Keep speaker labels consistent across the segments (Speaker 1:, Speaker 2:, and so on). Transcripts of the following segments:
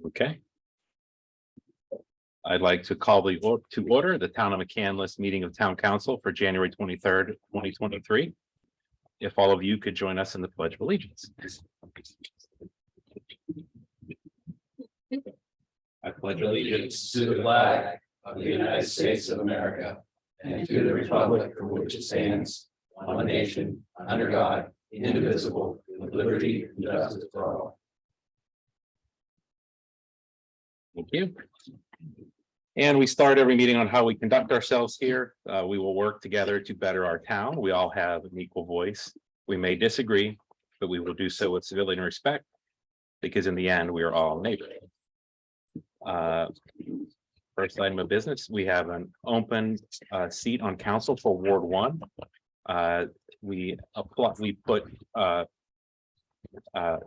Speaker 1: Okay. I'd like to call to order the Town of McCandless meeting of Town Council for January 23rd, 2023. If all of you could join us in the Pledge of Allegiance. I pledge allegiance
Speaker 2: to the flag of the United States of America and to the republic for which it stands, one nation, under God, indivisible, with liberty and justice for all.
Speaker 1: Thank you. And we start every meeting on how we conduct ourselves here. We will work together to better our town. We all have an equal voice. We may disagree, but we will do so with civility and respect, because in the end, we are all neighbors. First item of business, we have an open seat on council for Ward 1. We put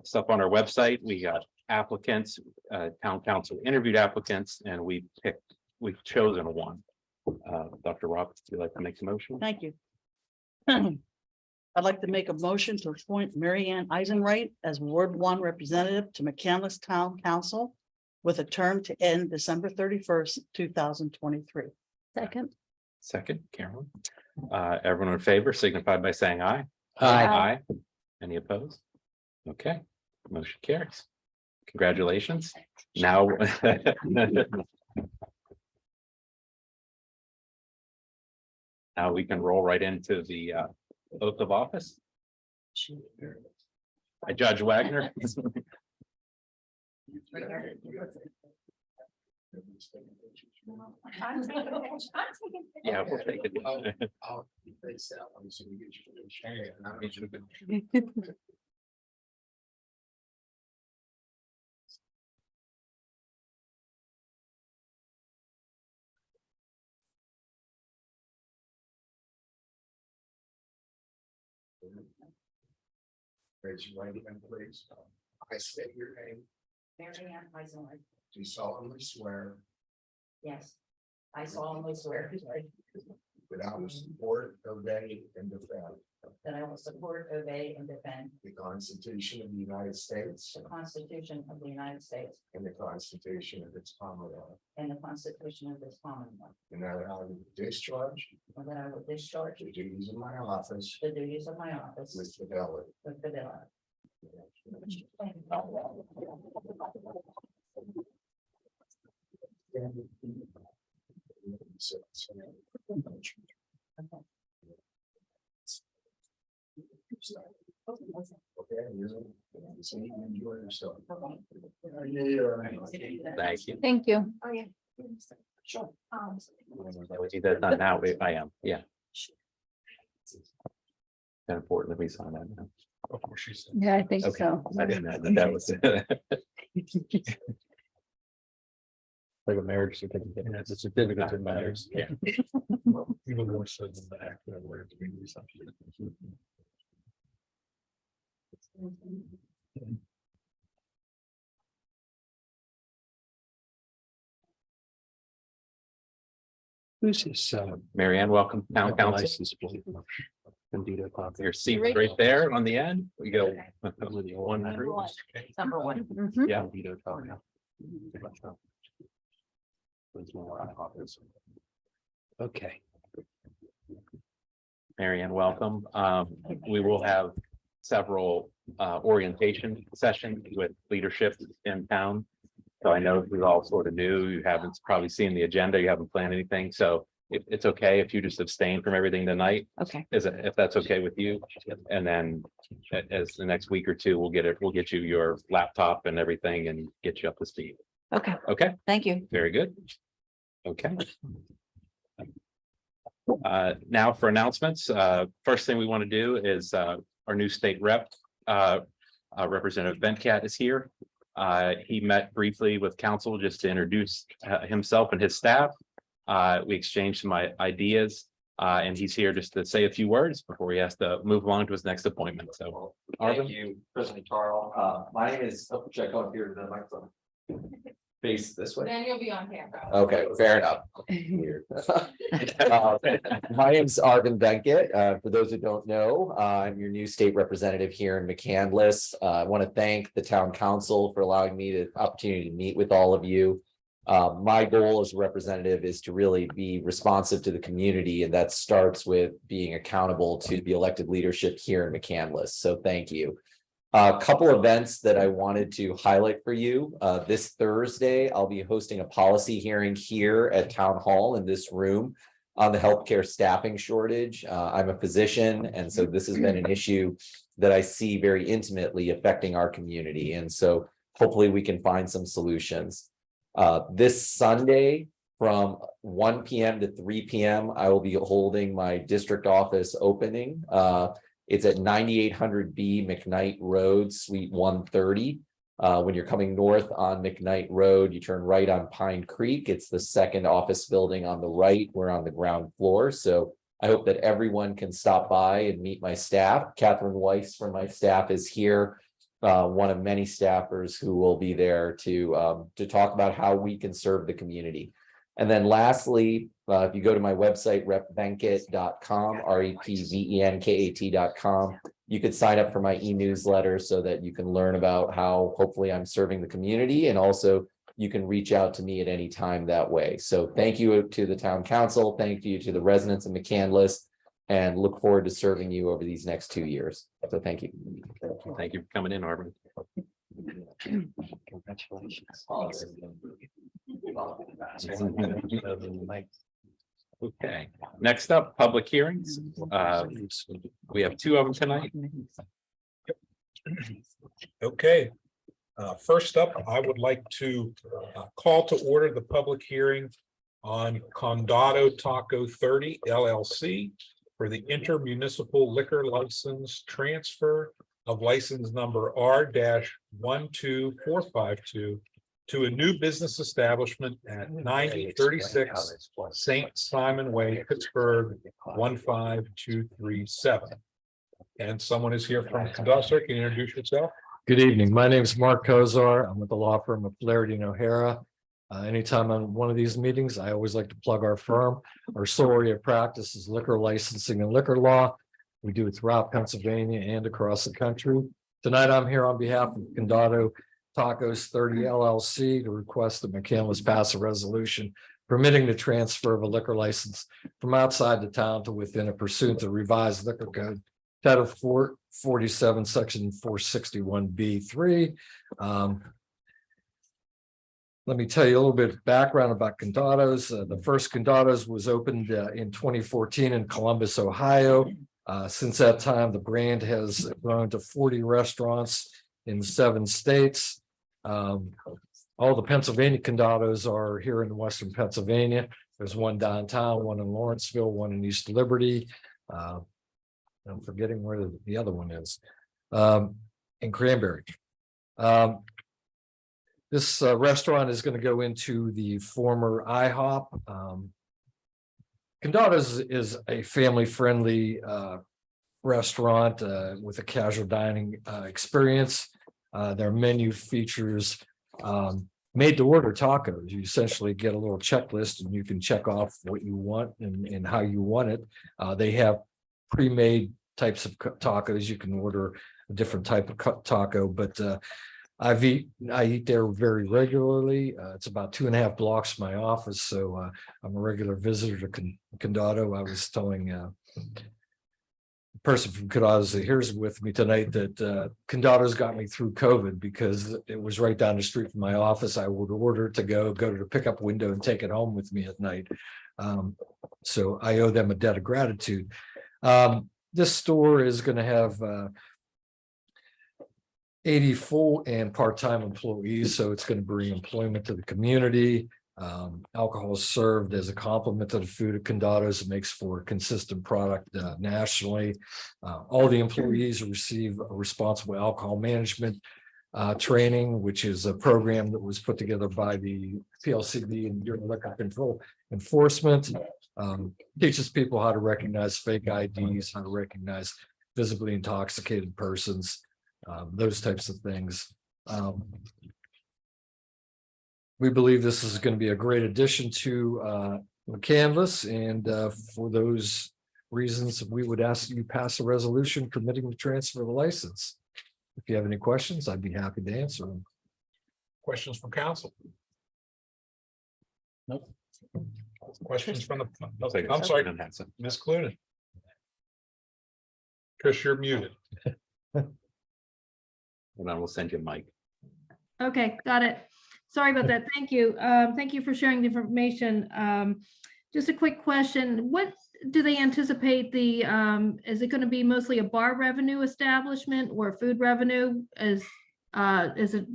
Speaker 1: stuff on our website. We got applicants, town council interviewed applicants, and we've chosen one. Dr. Roberts, would you like to make a motion?
Speaker 3: Thank you. I'd like to make a motion to appoint Mary Ann Eisenwright as Ward 1 representative to McCandless Town Council with a term to end December 31st, 2023.
Speaker 1: Second, Carolyn. Everyone in favor signify by saying aye.
Speaker 3: Aye.
Speaker 1: Any opposed? Okay, motion carries. Congratulations. Now. Now we can roll right into the oath of office. Judge Wagner. Yeah, we'll take it.
Speaker 2: Raise your right hand, please. I state your name.
Speaker 4: Mary Ann Eisenwright.
Speaker 2: Do solemnly swear
Speaker 4: Yes, I solemnly swear
Speaker 2: that I will support, obey, and defend
Speaker 4: that I will support, obey, and defend
Speaker 2: the Constitution of the United States
Speaker 4: the Constitution of the United States
Speaker 2: and the Constitution of its Commonwealth,
Speaker 4: and the Constitution of this Commonwealth,
Speaker 2: and that I will discharge
Speaker 4: and that I will discharge
Speaker 2: the duties of my office
Speaker 4: the duties of my office
Speaker 2: with fidelity.
Speaker 4: with fidelity.
Speaker 2: Okay, you enjoy yourself.
Speaker 1: Thank you.
Speaker 5: Thank you.
Speaker 4: Oh, yeah. Sure.
Speaker 1: With you that's not now, I am, yeah. Kind of important that we sign that now.
Speaker 5: Yeah, I think
Speaker 1: Okay,
Speaker 5: so.
Speaker 1: I didn't know that was.
Speaker 6: Like a marriage certificate. Yeah, it's a certificate of marriage.
Speaker 1: Yeah.
Speaker 6: Even more so than the act of word. Who's his
Speaker 1: Mary Ann, welcome, town council.
Speaker 6: license plate? Bandito copy.
Speaker 1: Your seat right there on the end. We go. One,
Speaker 5: Number one.
Speaker 4: Number one.
Speaker 5: Mhm.
Speaker 1: Yeah.
Speaker 6: Bandito copy. There's more on office. Okay.
Speaker 1: Mary Ann, welcome. We will have several orientation sessions with leadership in town. So I know we're all sort of new. You haven't probably seen the agenda. You haven't planned anything. So it's okay if you just abstain from everything tonight,
Speaker 5: Okay,
Speaker 1: if that's okay with you. And then as the next week or two, we'll get you your laptop and everything and get you up to speed.
Speaker 5: okay,
Speaker 1: Okay,
Speaker 5: thank you.
Speaker 1: very good. Okay. Now for announcements, first thing we want to do is our new state rep, Representative Venkat is here. He met briefly with council just to introduce himself and his staff. We exchanged some ideas, and he's here just to say a few words before he has to move along to his next appointment. So,
Speaker 7: Thank
Speaker 1: Arvin,
Speaker 7: you, President Carl. My name is, check on here to the microphone.
Speaker 2: face this way?
Speaker 7: Then you'll be on camera.
Speaker 2: Okay, fair enough. Weird. My name's Arvin Benkett. For those who don't know, I'm your new state representative here in McCandless. I want to thank the town council for allowing me the opportunity to meet with all of you. My goal as a representative is to really be responsive to the community, and that starts with being accountable to the elected leadership here in McCandless. So thank you. A couple events that I wanted to highlight for you. This Thursday, I'll be hosting a policy hearing here at Town Hall in this room on the healthcare staffing shortage. I'm a physician, and so this has been an issue that I see very intimately affecting our community. And so hopefully we can find some solutions. This Sunday from 1 p.m. to 3 p.m., I will be holding my district office opening. It's at 9800B McKnight Road, Suite 130. When you're coming north on McKnight Road, you turn right on Pine Creek. It's the second office building on the right. We're on the ground floor. So I hope that everyone can stop by and meet my staff. Catherine Weiss from my staff is here. One of many staffers who will be there to talk about how we can serve the community. And then lastly, if you go to my website, repvenkat.com, repvenkat.com, you could sign up for my e-newsletter so that you can learn about how hopefully I'm serving the community, and also you can reach out to me at any time that way. So thank you to the town council, thank you to the residents of McCandless, and look forward to serving you over these next 2 years. So thank you.
Speaker 1: Thank you for coming in, Arvin.
Speaker 6: Congratulations.
Speaker 1: Okay, next up, public hearings. We have 2 of them tonight.
Speaker 8: Okay, first up, I would like to call to order the public hearing on Condado Taco 30 LLC for the intermunicipal liquor license transfer of license number R-12452 to a new business establishment at 9036 St. Simon Way, Pittsburgh 15237. And someone is here from Condado. Sir, can you introduce yourself?
Speaker 6: Good evening. My name is Mark Kozar. I'm with the law firm of Flaherty and O'Hara. Anytime on one of these meetings, I always like to plug our firm. Our sole area of practice is liquor licensing and liquor law. We do it throughout Pennsylvania and across the country. Tonight, I'm here on behalf of Condado Tacos 30 LLC to request that McCandless pass a resolution permitting the transfer of a liquor license from outside the town to within it pursuant to revised liquor code Title 447, Section 461B3. Let me tell you a little bit of background about Condados. The first Condados was opened in 2014 in Columbus, Ohio. Since that time, the brand has grown to 40 restaurants in 7 states. All the Pennsylvania Condados are here in Western Pennsylvania. There's one downtown, one in Lawrenceville, one in East Liberty. I'm forgetting where the other one is, in Cranberry. This restaurant is going to go into the former IHOP. Condados is a family-friendly restaurant with a casual dining experience. Their menu features made-to-order tacos. You essentially get a little checklist, and you can check off what you want and how you want it. They have pre-made types of tacos. You can order a different type of taco, but I eat there very regularly. It's about 2.5 blocks from my office, so I'm a regular visitor to Condado. I was telling the person from Condados that here's with me tonight that Condado's got me through COVID because it was right down the street from my office. I would order to go to the pickup window and take it home with me at night. So I owe them a debt of gratitude. This store is going to have 80 full and part-time employees, so it's going to bring employment to the community. Alcohol is served as a complement to the food at Condados. It makes for a consistent product nationally. All the employees receive a responsible alcohol management training, which is a program that was put together by the PLCB and Bureau of Liquor Control Enforcement. Teaches people how to recognize fake IDs, how to recognize visibly intoxicated persons, those types of things. We believe this is going to be a great addition to McCandless, and for those reasons, we would ask that you pass a resolution permitting the transfer of the license. If you have any questions, I'd be happy to answer them.
Speaker 8: Questions from council?
Speaker 1: Nope.
Speaker 8: Questions from the,
Speaker 1: I'll take a
Speaker 8: I'm sorry,
Speaker 1: second on that.
Speaker 8: Ms. Clunin. Chris, you're muted.
Speaker 1: And I will send you a mic.
Speaker 5: Okay, got it. Sorry about that. Thank you. Thank you for sharing the information. Just a quick question. What do they anticipate is it going to be mostly a bar revenue establishment or food revenue? Is it,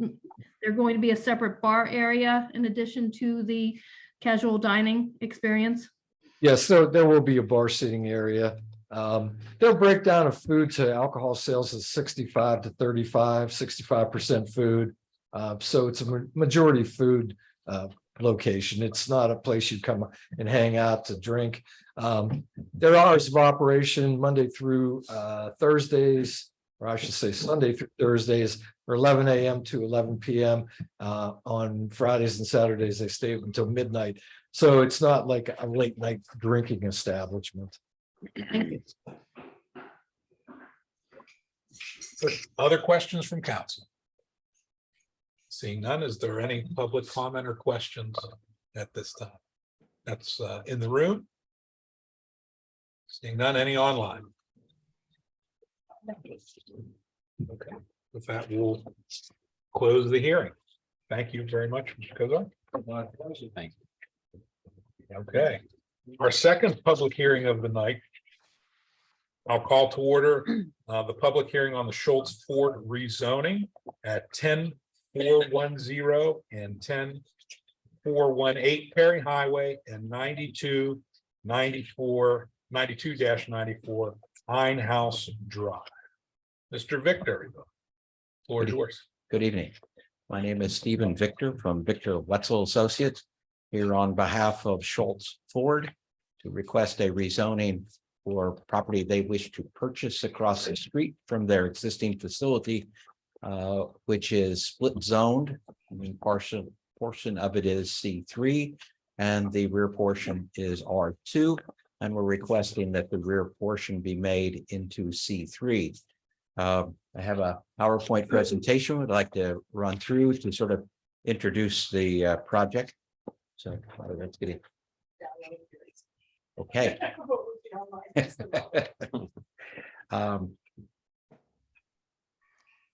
Speaker 5: there going to be a separate bar area in addition to the casual dining experience?
Speaker 6: Yes, there will be a bar seating area. Their breakdown of food to alcohol sales is 65 to 35, 65% food. So it's a majority food location. It's not a place you come and hang out to drink. Their hours of operation Monday through Thursdays, or I should say Sunday through Thursdays, are 11 a.m. to 11 p.m. On Fridays and Saturdays, they stay until midnight. So it's not like a late night drinking establishment.
Speaker 5: Thank you.
Speaker 8: Other questions from council? Seeing none, is there any public comment or questions at this time? That's in the room. Seeing none, any online? Okay, with that, we'll close the hearing. Thank you very much, Mr. Cozart.
Speaker 1: Thanks.
Speaker 8: Okay, our second public hearing of the night. I'll call to order the public hearing on the Schultz Ford rezoning at 10-410 and 10-418 Perry Highway and 92-94 Einhouse Drive. Mr. Victor, floor is yours.
Speaker 7: Good evening. My name is Stephen Victor from Victor Wetzel Associates, here on behalf of Schultz Ford to request a rezoning for property they wish to purchase across the street from their existing facility, which is split zoned. I mean, portion of it is C3 and the rear portion is R2. And we're requesting that the rear portion be made into C3. I have a PowerPoint presentation I'd like to run through to sort of introduce the project. So let's get it. Okay.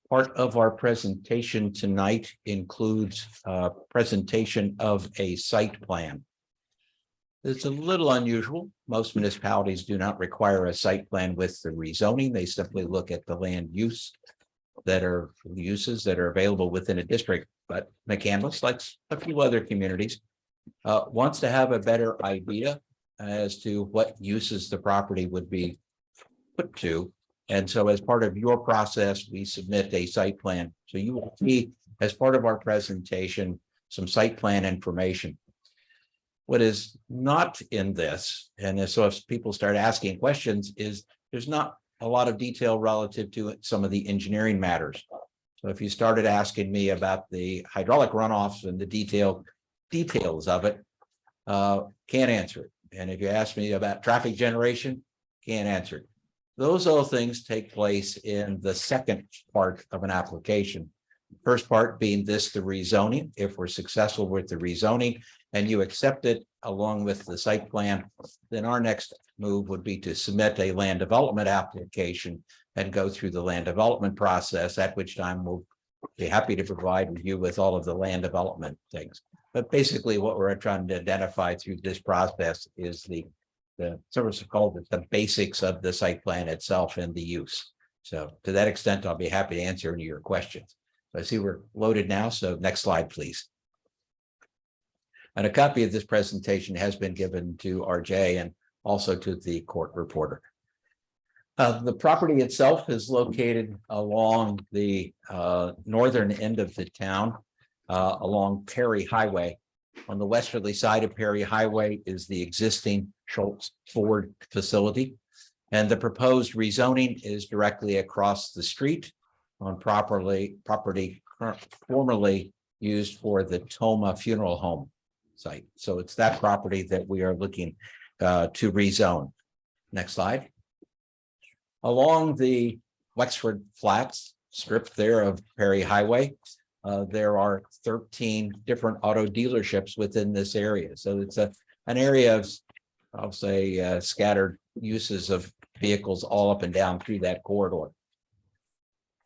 Speaker 7: Part of our presentation tonight includes a presentation of a site plan. It's a little unusual. Most municipalities do not require a site plan with the rezoning. They simply look at the land uses that are available within a district. But McCandless, like a few other communities, wants to have a better idea as to what uses the property would be put to. And so as part of your process, we submit a site plan. So you will see as part of our presentation, some site plan information. What is not in this, and so if people start asking questions, is there's not a lot of detail relative to some of the engineering matters. So if you started asking me about the hydraulic runoffs and the details of it, can't answer it. And if you ask me about traffic generation, can't answer it. Those other things take place in the second part of an application. First part being the rezoning. If we're successful with the rezoning and you accept it along with the site plan, then our next move would be to submit a land development application and go through the land development process, at which time we'll be happy to provide you with all of the land development things. But basically what we're trying to identify through this process is the service called the basics of the site plan itself and the use. So to that extent, I'll be happy to answer any of your questions. I see we're loaded now, so next slide, please. And a copy of this presentation has been given to RJ and also to the court reporter. The property itself is located along the northern end of the town, along Perry Highway. On the westerly side of Perry Highway is the existing Schultz Ford facility, and the proposed rezoning is directly across the street on property formerly used for the Toma Funeral Home site. So it's that property that we are looking to rezone. Next slide. Along the Wexford Flats strip there of Perry Highway, there are 13 different auto dealerships within this area. So it's an area of, I'll say, scattered uses of vehicles all up and down through that corridor.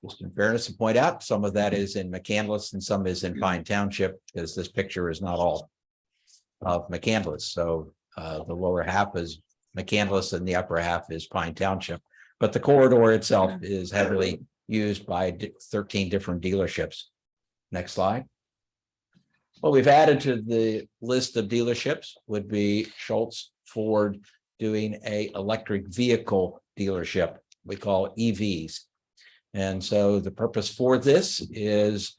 Speaker 7: Just in fairness to point out, some of that is in McCandless and some is in Pine Township, because this picture is not all of McCandless. So the lower half is McCandless and the upper half is Pine Township. But the corridor itself is heavily used by 13 different dealerships. Next slide. What we've added to the list of dealerships would be Schultz Ford doing a electric vehicle dealership we call EVs. And so the purpose for this is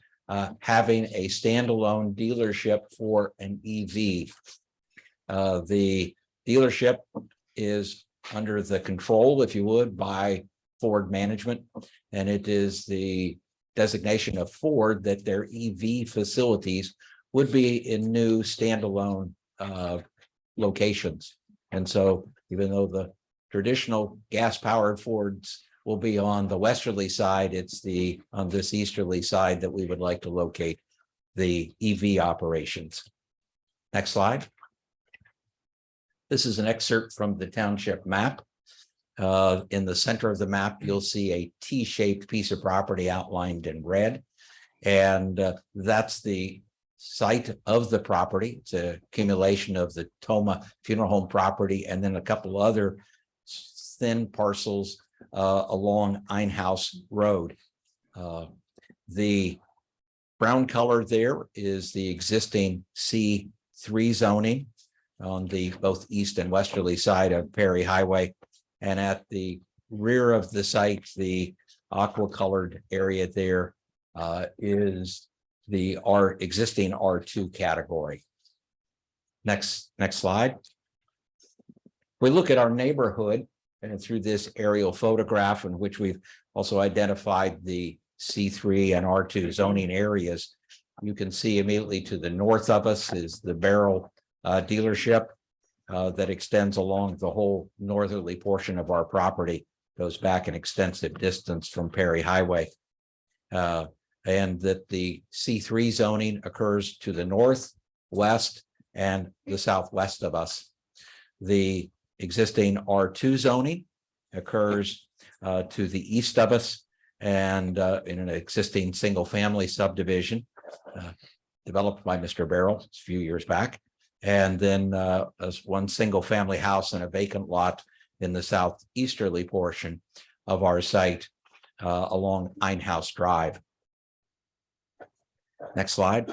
Speaker 7: having a standalone dealership for an EV. The dealership is under the control, if you would, by Ford management. And it is the designation of Ford that their EV facilities would be in new standalone locations. And so even though the traditional gas-powered Fords will be on the westerly side, it's on this easterly side that we would like to locate the EV operations. Next slide. This is an excerpt from the township map. In the center of the map, you'll see a T-shaped piece of property outlined in red. And that's the site of the property. It's an accumulation of the Toma Funeral Home property and then a couple other thin parcels along Einhaus Road. The brown color there is the existing C3 zoning on the both east and westerly side of Perry Highway. And at the rear of the site, the aqua colored area there is the existing R2 category. Next slide. We look at our neighborhood and through this aerial photograph in which we've also identified the C3 and R2 zoning areas. You can see immediately to the north of us is the Barrel dealership that extends along the whole northerly portion of our property, goes back an extensive distance from Perry Highway. And that the C3 zoning occurs to the north, west, and the southwest of us. The existing R2 zoning occurs to the east of us and in an existing single-family subdivision developed by Mr. Barrel a few years back. And then as one single-family house and a vacant lot in the southeasterly portion of our site along Einhaus Drive. Next slide.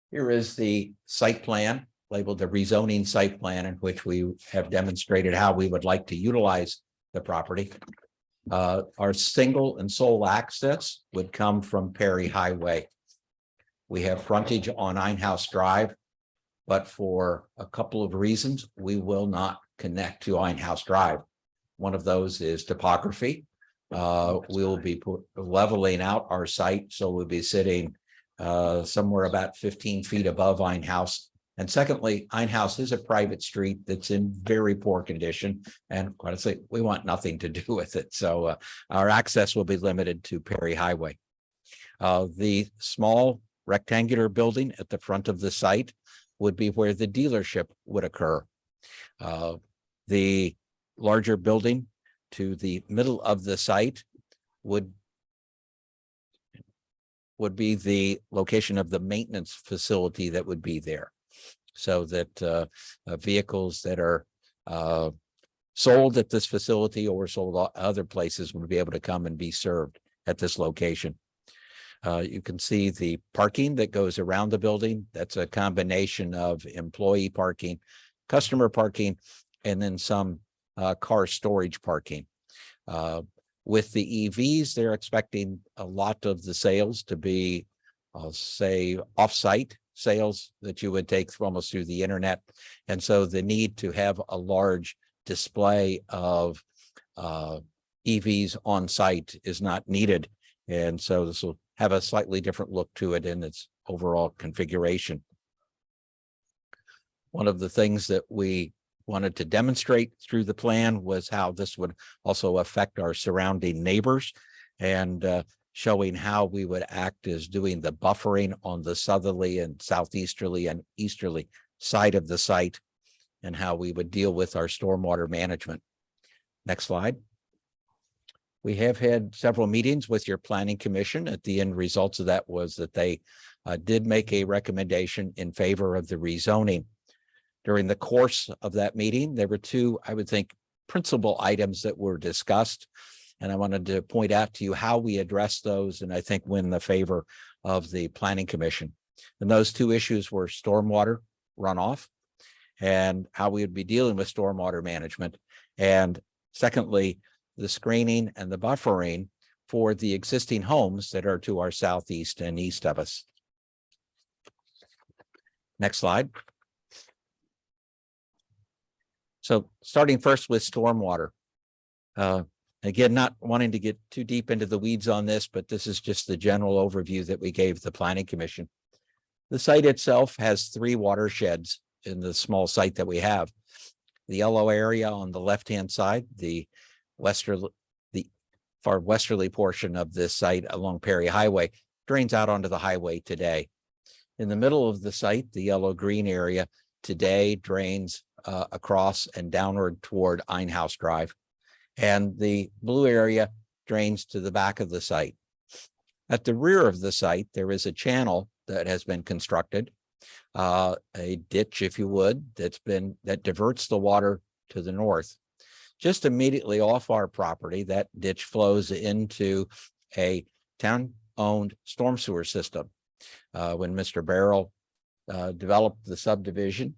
Speaker 7: Here is the site plan labeled the rezoning site plan, in which we have demonstrated how we would like to utilize the property. Our single and sole access would come from Perry Highway. We have frontage on Einhaus Drive, but for a couple of reasons, we will not connect to Einhaus Drive. One of those is topography. We'll be leveling out our site, so we'll be sitting somewhere about 15 feet above Einhaus. And secondly, Einhaus is a private street that's in very poor condition, and quite honestly, we want nothing to do with it. So our access will be limited to Perry Highway. The small rectangular building at the front of the site would be where the dealership would occur. The larger building to the middle of the site would be the location of the maintenance facility that would be there, so that vehicles that are sold at this facility or sold other places would be able to come and be served at this location. You can see the parking that goes around the building. That's a combination of employee parking, customer parking, and then some car storage parking. With the EVs, they're expecting a lot of the sales to be, I'll say, off-site sales that you would take almost through the internet. And so the need to have a large display of EVs on site is not needed. And so this will have a slightly different look to it in its overall configuration. One of the things that we wanted to demonstrate through the plan was how this would also affect our surrounding neighbors, and showing how we would act as doing the buffering on the southerly and southeasterly and easterly side of the site, and how we would deal with our stormwater management. Next slide. We have had several meetings with your planning commission. At the end results of that was that they did make a recommendation in favor of the rezoning. During the course of that meeting, there were two, I would think, principal items that were discussed. And I wanted to point out to you how we address those, and I think win the favor of the planning commission. And those two issues were stormwater runoff and how we would be dealing with stormwater management. And secondly, the screening and the buffering for the existing homes that are to our southeast and east of us. Next slide. So starting first with stormwater. Again, not wanting to get too deep into the weeds on this, but this is just the general overview that we gave the planning commission. The site itself has 3 watersheds in the small site that we have. The yellow area on the left-hand side, the far westerly portion of this site along Perry Highway, drains out onto the highway today. In the middle of the site, the yellow-green area today drains across and downward toward Einhaus Drive. And the blue area drains to the back of the site. At the rear of the site, there is a channel that has been constructed, a ditch, if you would, that diverts the water to the north. Just immediately off our property, that ditch flows into a town-owned storm sewer system. When Mr. Barrel developed the subdivision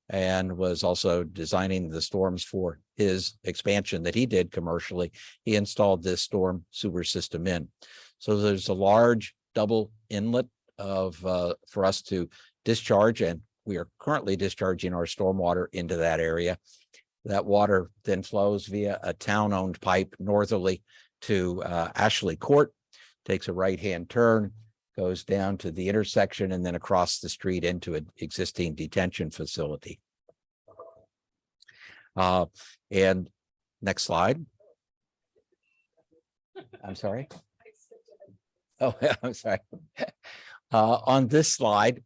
Speaker 7: and was also designing the storms for his expansion that he did commercially, he installed this storm sewer system in. So there's a large double inlet for us to discharge, and we are currently discharging our stormwater into that area. That water then flows via a town-owned pipe northerly to Ashley Court, takes a right-hand turn, goes down to the intersection, and then across the street into an existing detention facility. And next slide. I'm sorry. Oh, I'm sorry. On this slide,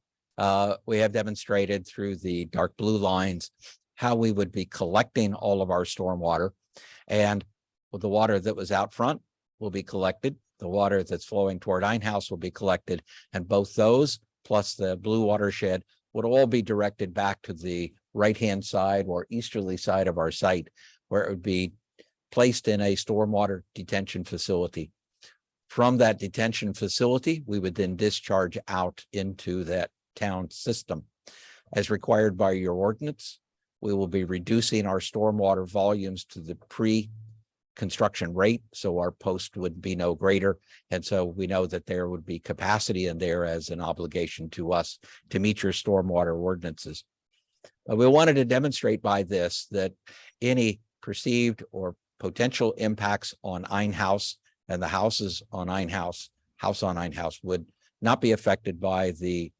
Speaker 7: we have demonstrated through the dark blue lines how we would be collecting all of our stormwater, and the water that was out front will be collected. The water that's flowing toward Einhaus will be collected, and both those plus the blue watershed would all be directed back to the right-hand side or easterly side of our site, where it would be placed in a stormwater detention facility. From that detention facility, we would then discharge out into that town system. As required by your ordinance, we will be reducing our stormwater volumes to the pre-construction rate, so our post would be no greater. And so we know that there would be capacity in there as an obligation to us to meet your stormwater ordinances. But we wanted to demonstrate by this that any perceived or potential impacts on Einhaus and the houses on Einhaus, would not be affected by the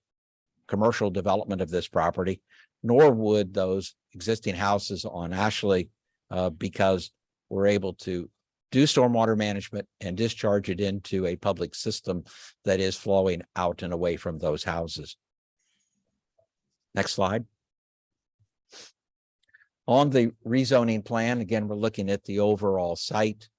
Speaker 7: commercial development of this property, nor would those existing houses on Ashley, because we're able to do stormwater management and discharge it into a public system that is flowing out and away from those houses. Next slide. On the rezoning plan, again, we're looking at the overall site.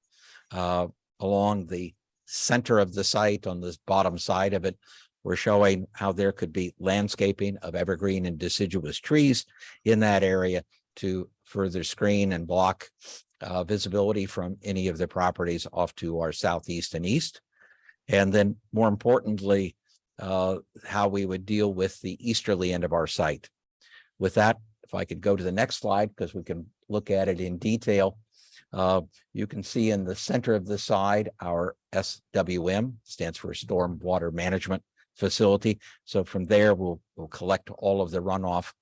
Speaker 7: Along the center of the site, on this bottom side of it, we're showing how there could be landscaping of evergreen and deciduous trees in that area to further screen and block visibility from any of the properties off to our southeast and east. And then more importantly, how we would deal with the easterly end of our site. With that, if I could go to the next slide, because we can look at it in detail. You can see in the center of the side, our SWM stands for Storm Water Management Facility. So from there, we'll collect all of the runoff.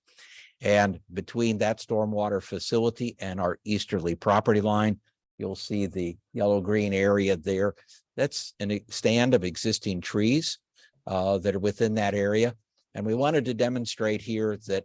Speaker 7: And between that stormwater facility and our easterly property line, you'll see the yellow-green area there That's a stand of existing trees that are within that area. And we wanted to demonstrate here that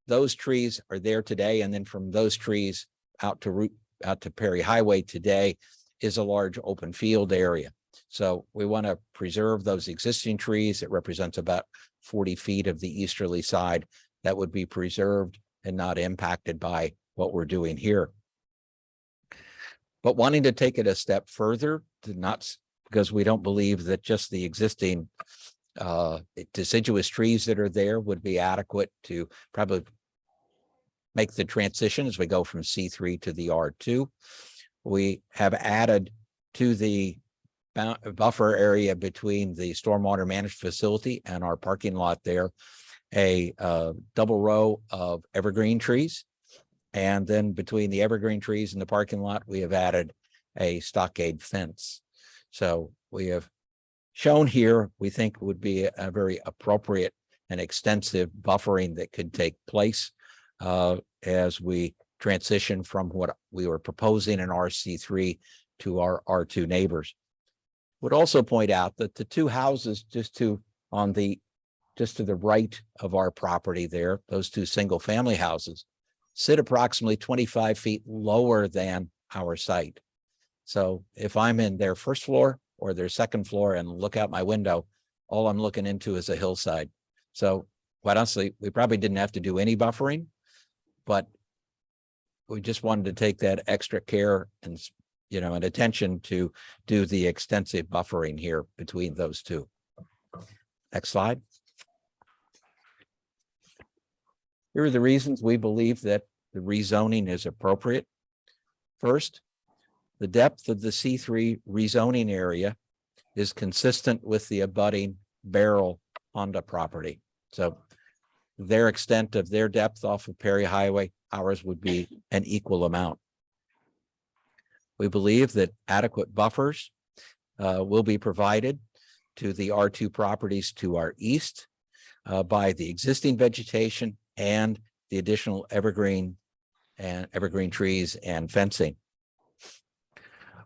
Speaker 7: those trees are there today. And then from those trees out to Perry Highway today is a large open field area. So we want to preserve those existing trees. It represents about 40 feet of the easterly side that would be preserved and not impacted by what we're doing here. But wanting to take it a step further, because we don't believe that just the existing deciduous trees that are there would be adequate to probably make the transition as we go from C3 to the R2. We have added to the buffer area between the stormwater management facility and our parking lot there a double row of evergreen trees. And then between the evergreen trees and the parking lot, we have added a stockade fence. So we have shown here, we think would be a very appropriate and extensive buffering that could take place as we transition from what we were proposing in RC3 to our R2 neighbors. Would also point out that the two houses just to the right of our property there, those two single family houses, sit approximately 25 feet lower than our site. So if I'm in their first floor or their second floor and look out my window, all I'm looking into is a hillside. So quite honestly, we probably didn't have to do any buffering, but we just wanted to take that extra care and, and attention to do the extensive buffering here between those two. Next slide. Here are the reasons we believe that the rezoning is appropriate. First, the depth of the C3 rezoning area is consistent with the abutting Barrel Honda property. So their extent of their depth off of Perry Highway, ours would be an equal amount. We believe that adequate buffers will be provided to the R2 properties to our east by the existing vegetation and the additional evergreen trees and fencing.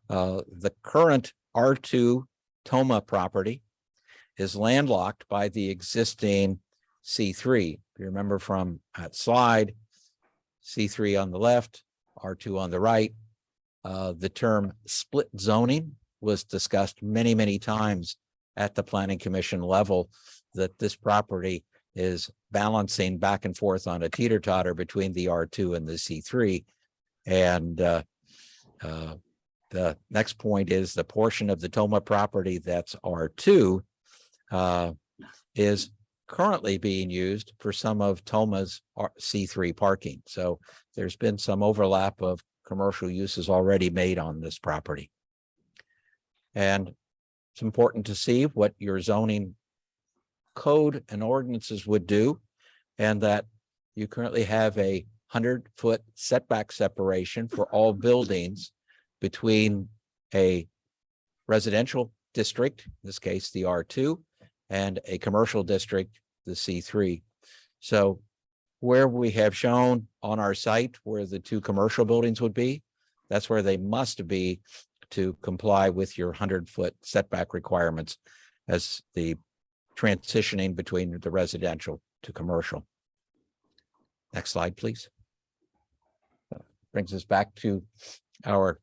Speaker 7: The current R2 Toma property is landlocked by the existing C3. If you remember from that slide, C3 on the left, R2 on the right. The term split zoning was discussed many, many times at the Planning Commission level, that this property is balancing back and forth on a teeter-totter between the R2 and the C3. And the next point is the portion of the Toma property that's R2 is currently being used for some of Toma's C3 parking. So there's been some overlap of commercial uses already made on this property. And it's important to see what your zoning code and ordinances would do, and that you currently have a 100-foot setback separation for all buildings between a residential district, in this case the R2, and a commercial district, the C3. So where we have shown on our site where the two commercial buildings would be, that's where they must be to comply with your 100-foot setback requirements as the transitioning between the residential to commercial. Next slide, please. Brings us back to our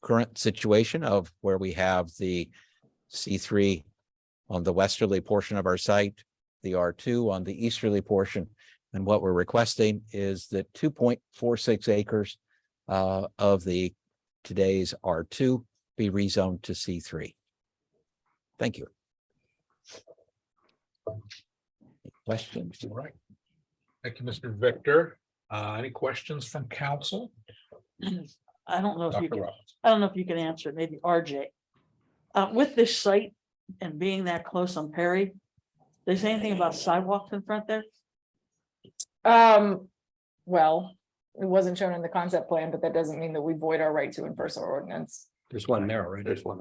Speaker 7: current situation of where we have the C3 on the westerly portion of our site, the R2 on the easterly portion. And what we're requesting is that 2.46 acres of the today's R2 be rezoned to C3. Thank you. Questions?
Speaker 8: All right. Thank you, Mr. Victor. Any questions from council?
Speaker 3: I don't know if you
Speaker 8: Dr.
Speaker 3: can,
Speaker 8: Robbins.
Speaker 3: I don't know if you can answer it, maybe RJ. With this site and being that close on Perry, they say anything about sidewalks in front there?
Speaker 9: Well, it wasn't shown in the concept plan, but that doesn't mean that we void our right to enforce our ordinance.
Speaker 6: There's one there, right? There's one.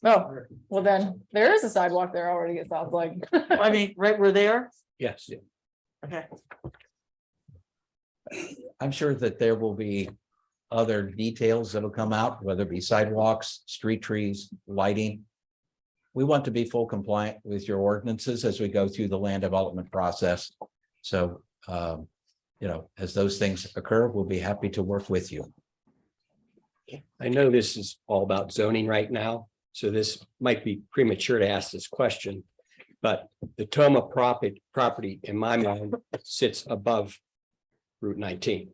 Speaker 9: Oh, well then, there is a sidewalk there already, it sounds like.
Speaker 3: I mean, right where they are?
Speaker 6: Yes.
Speaker 3: Okay,
Speaker 7: I'm sure that there will be other details that'll come out, whether it be sidewalks, street trees, lighting. we want to be full compliant with your ordinances as we go through the land development process. So, as those things occur, we'll be happy to work with you.
Speaker 10: I know this is all about zoning right now, so this might be premature to ask this question. But the Toma property, in my mind, sits above Route 19.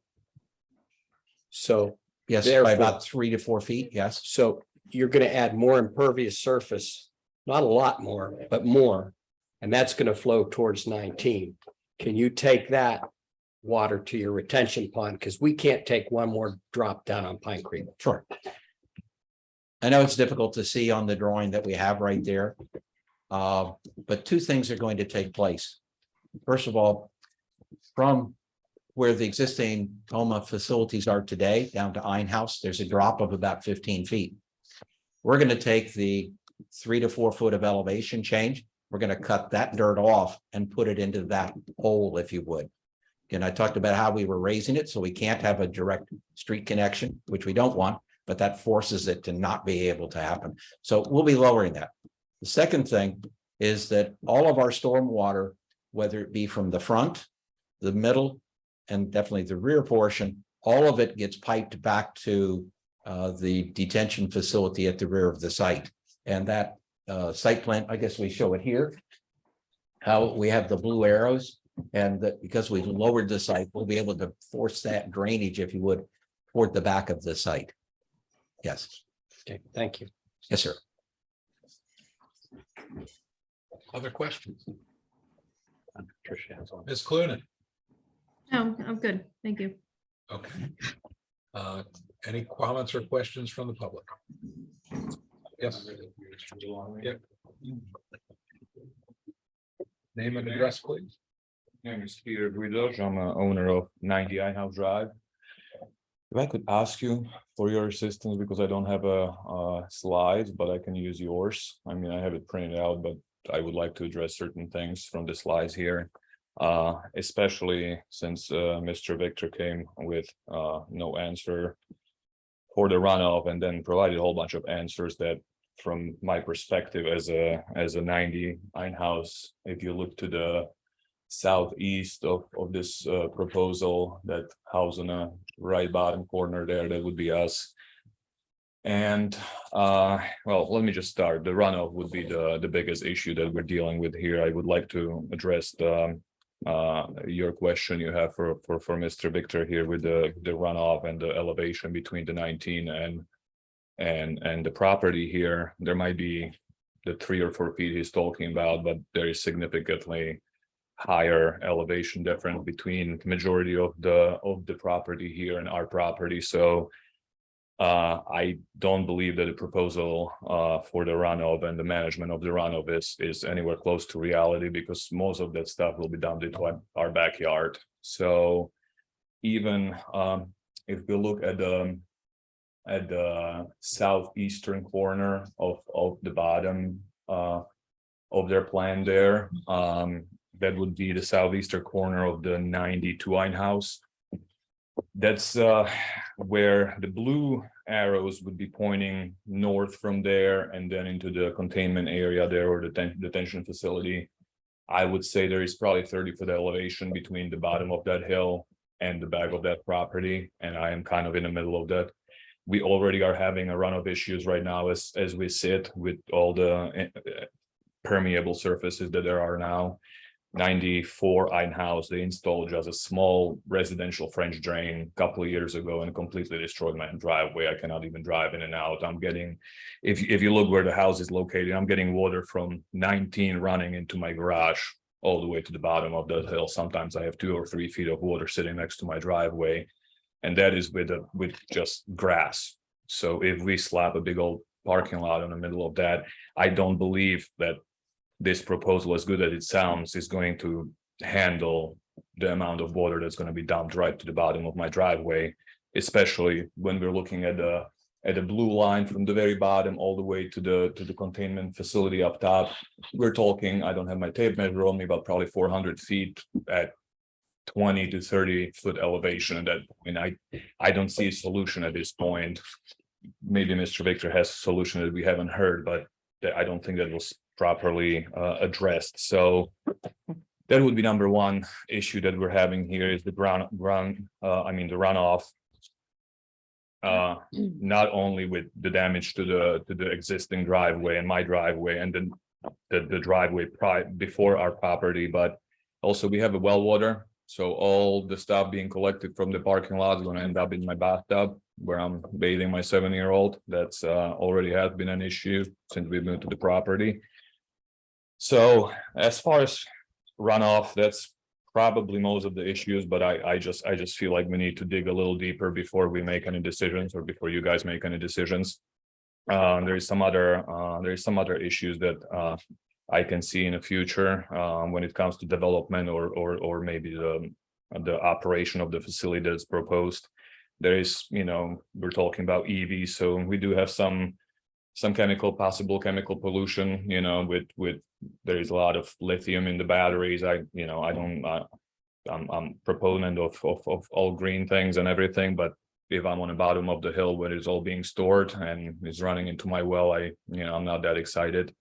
Speaker 10: So,
Speaker 7: Yes, by
Speaker 10: Therefore-
Speaker 7: about 3 to 4 feet, yes.
Speaker 10: so you're gonna add more impervious surface, not a lot more, but more. And that's gonna flow towards 19. Can you take that water to your retention pond? Because we can't take one more drop down on Pine Creek.
Speaker 7: Sure. I know it's difficult to see on the drawing that we have right there. But two things are going to take place. First of all, from where the existing Toma facilities are today down to Ein House, there's a drop of about 15 feet. We're going to take the 3 to 4 foot of elevation change. We're going to cut that dirt off and put it into that hole, if you would. And I talked about how we were raising it, so we can't have a direct street connection, which we don't want, but that forces it to not be able to happen. So we'll be lowering that. The second thing is that all of our stormwater, whether it be from the front, the middle, and definitely the rear portion, all of it gets piped back to the detention facility at the rear of the site. And that site plan, I guess we show it here, how we have the blue arrows, and that because we lowered the site, we'll be able to force that drainage, if you would, toward the back of the site. Yes,
Speaker 10: Okay, thank you.
Speaker 7: yes, sir.
Speaker 8: Other questions?
Speaker 1: Tricia has one.
Speaker 8: Ms. Clunin?
Speaker 5: No, I'm good. Thank you.
Speaker 8: Okay. Any comments or questions from the public? Yes. Yep. Name and address, please.
Speaker 11: Name is Peter Guidos. I'm a owner of 90 House Drive. If I could ask you for your assistance, because I don't have a slides, but I can use yours. I mean, I have it printed out, but I would like to address certain things from the slides here. Especially since Mr. Victor came with no answer for the runoff, and then provided a whole bunch of answers that, from my perspective as a 90 Ein House, if you look to the southeast of this proposal, that house on the right bottom corner there, that would be us. And well, let me just start. The runoff would be the biggest issue that we're dealing with here. I would like to address your question you have for Mr. Victor here with the runoff and the elevation between the 19 and the property here. There might be the 3 or 4 feet he's talking about, but there is significantly higher elevation difference between majority of the property here and our property. So I don't believe that the proposal for the runoff and the management of the runoff is anywhere close to reality, because most of that stuff will be dumped into our backyard. So even if we look at the southeastern corner of the bottom of their plan there, that would be the southeastern corner of the 92 Ein House. That's where the blue arrows would be pointing north from there and then into the containment area there, or the detention facility. I would say there is probably 30-foot elevation between the bottom of that hill and the back of that property, and I am kind of in the middle of that. We already are having a runoff issues right now as we sit with all the permeable surfaces that there are now. 94 Ein House, they installed just a small residential French drain a couple of years ago and completely destroyed my driveway. I cannot even drive in and out. I'm getting, if you look where the house is located, I'm getting water from 19 running into my garage all the way to the bottom of the hill. Sometimes I have 2 or 3 feet of water sitting next to my driveway, and that is with just grass. So if we slap a big old parking lot in the middle of that, I don't believe that this proposal, as good as it sounds, is going to handle the amount of water that's going to be dumped right to the bottom of my driveway, especially when we're looking at the blue line from the very bottom all the way to the containment facility up top. We're talking, I don't have my tape measure on me, but probably 400 feet at 20 to 30 foot elevation. And that, I mean, I don't see a solution at this point. Maybe Mr. Victor has a solution that we haven't heard, but that I don't think that was properly addressed. So that would be number one issue that we're having here is the the runoff. Not only with the damage to the existing driveway and my driveway and then the driveway before our property, but also we have a well water. So all the stuff being collected from the parking lot is going to end up in my bathtub where I'm bathing my 7-year-old. That's already has been an issue since we moved to the property. So as far as runoff, that's probably most of the issues, but I just feel like we need to dig a little deeper before we make any decisions or before you guys make any decisions. There is some other issues that I can see in the future when it comes to development or maybe the operation of the facility that's proposed. There is, we're talking about EV, so we do have some possible chemical pollution, with there is a lot of lithium in the batteries. I'm proponent of all green things and everything, but if I'm on the bottom of the hill where it's all being stored and it's running into my well, I'm not that excited.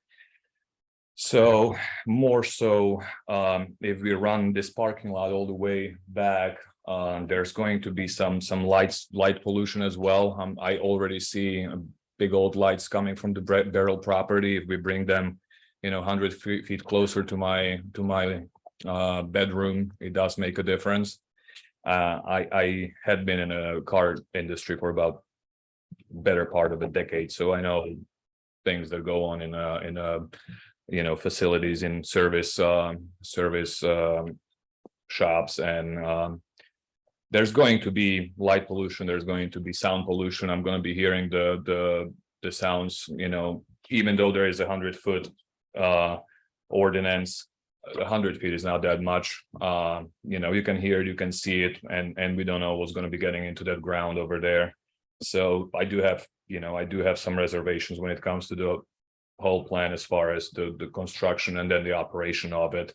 Speaker 11: So more so, if we run this parking lot all the way back, there's going to be some light pollution as well. I already see big old lights coming from the Beryl property. If we bring them, 100 feet closer to my bedroom, it does make a difference. I had been in a car industry for about better part of a decade, so I know things that go on in facilities in service shops, and there's going to be light pollution. There's going to be sound pollution. I'm going to be hearing the sounds. Even though there is 100-foot ordinance, 100 feet is not that much. You can hear it, you can see it, and we don't know what's going to be getting into that ground over there. So I do have some reservations when it comes to the whole plan as far as the construction and then the operation of it.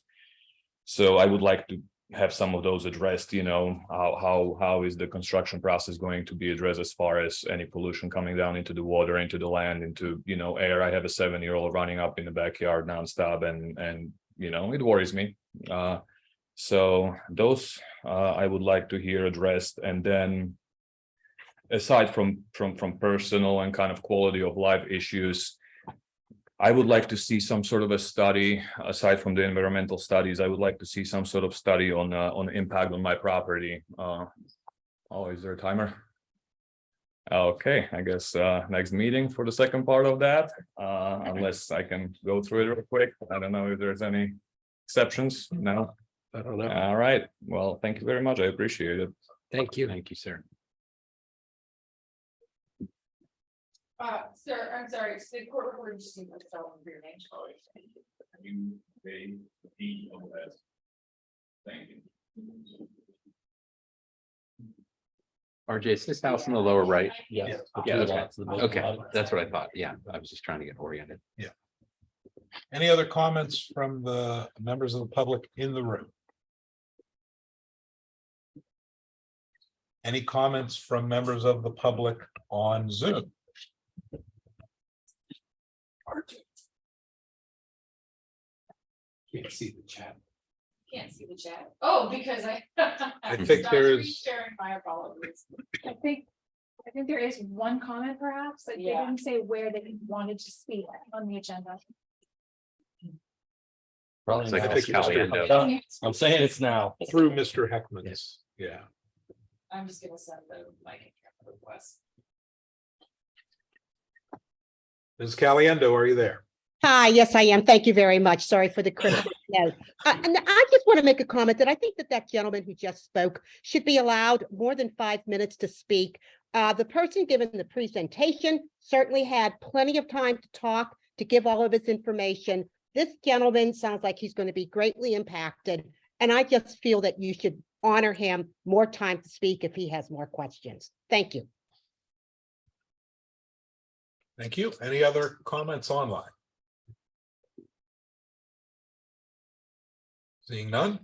Speaker 11: So I would like to have some of those addressed. How is the construction process going to be addressed as far as any pollution coming down into the water, into the land, into air. I have a 7-year-old running up in the backyard nonstop, and it worries me. So those I would like to hear addressed. And then aside from personal and kind of quality of life issues, I would like to see some sort of a study aside from the environmental studies. I would like to see some sort of study on impact on my property. Is there a timer? Okay, I guess next meeting for the second part of that, unless I can go through it real quick. I don't know if there's any exceptions. No,
Speaker 10: I don't know.
Speaker 11: all right. Well, thank you very much. I appreciate it.
Speaker 10: Thank you.
Speaker 1: Thank you, sir.
Speaker 9: Sir, I'm sorry, the court reporter just needs to tell them your name.
Speaker 11: Thank you.
Speaker 1: RJ, is this house in the lower right?
Speaker 6: Yes.
Speaker 1: Yeah, okay, that's what I thought. Yeah, I was just trying to get oriented.
Speaker 8: Any other comments from the members of the public in the room? Any comments from members of the public on Zoom?
Speaker 6: Can't see the chat.
Speaker 9: Can't see the chat. Oh, because I.
Speaker 8: I think there is.
Speaker 9: Sharing my apologies.
Speaker 4: I think there is one comment perhaps, that they
Speaker 9: Yeah.
Speaker 4: didn't say where they wanted to speak on the agenda.
Speaker 1: It's like
Speaker 8: I think
Speaker 1: Mr.
Speaker 8: Mr.
Speaker 1: Caliendo.
Speaker 6: I'm saying it's now.
Speaker 8: Through Mr. Heckman's, yeah.
Speaker 9: I'm just gonna send the mic request.
Speaker 8: Ms. Caliendo, are you there?
Speaker 12: Hi, yes, I am. Thank you very much. Sorry for the cryptic note. And I just want to make a comment that I think that gentleman who just spoke should be allowed more than 5 minutes to speak. The person given the presentation certainly had plenty of time to talk, to give all of his information. This gentleman sounds like he's going to be greatly impacted, and I just feel that you should honor him more time to speak if he has more questions. Thank you.
Speaker 8: Thank you. Any other comments online? Seeing none,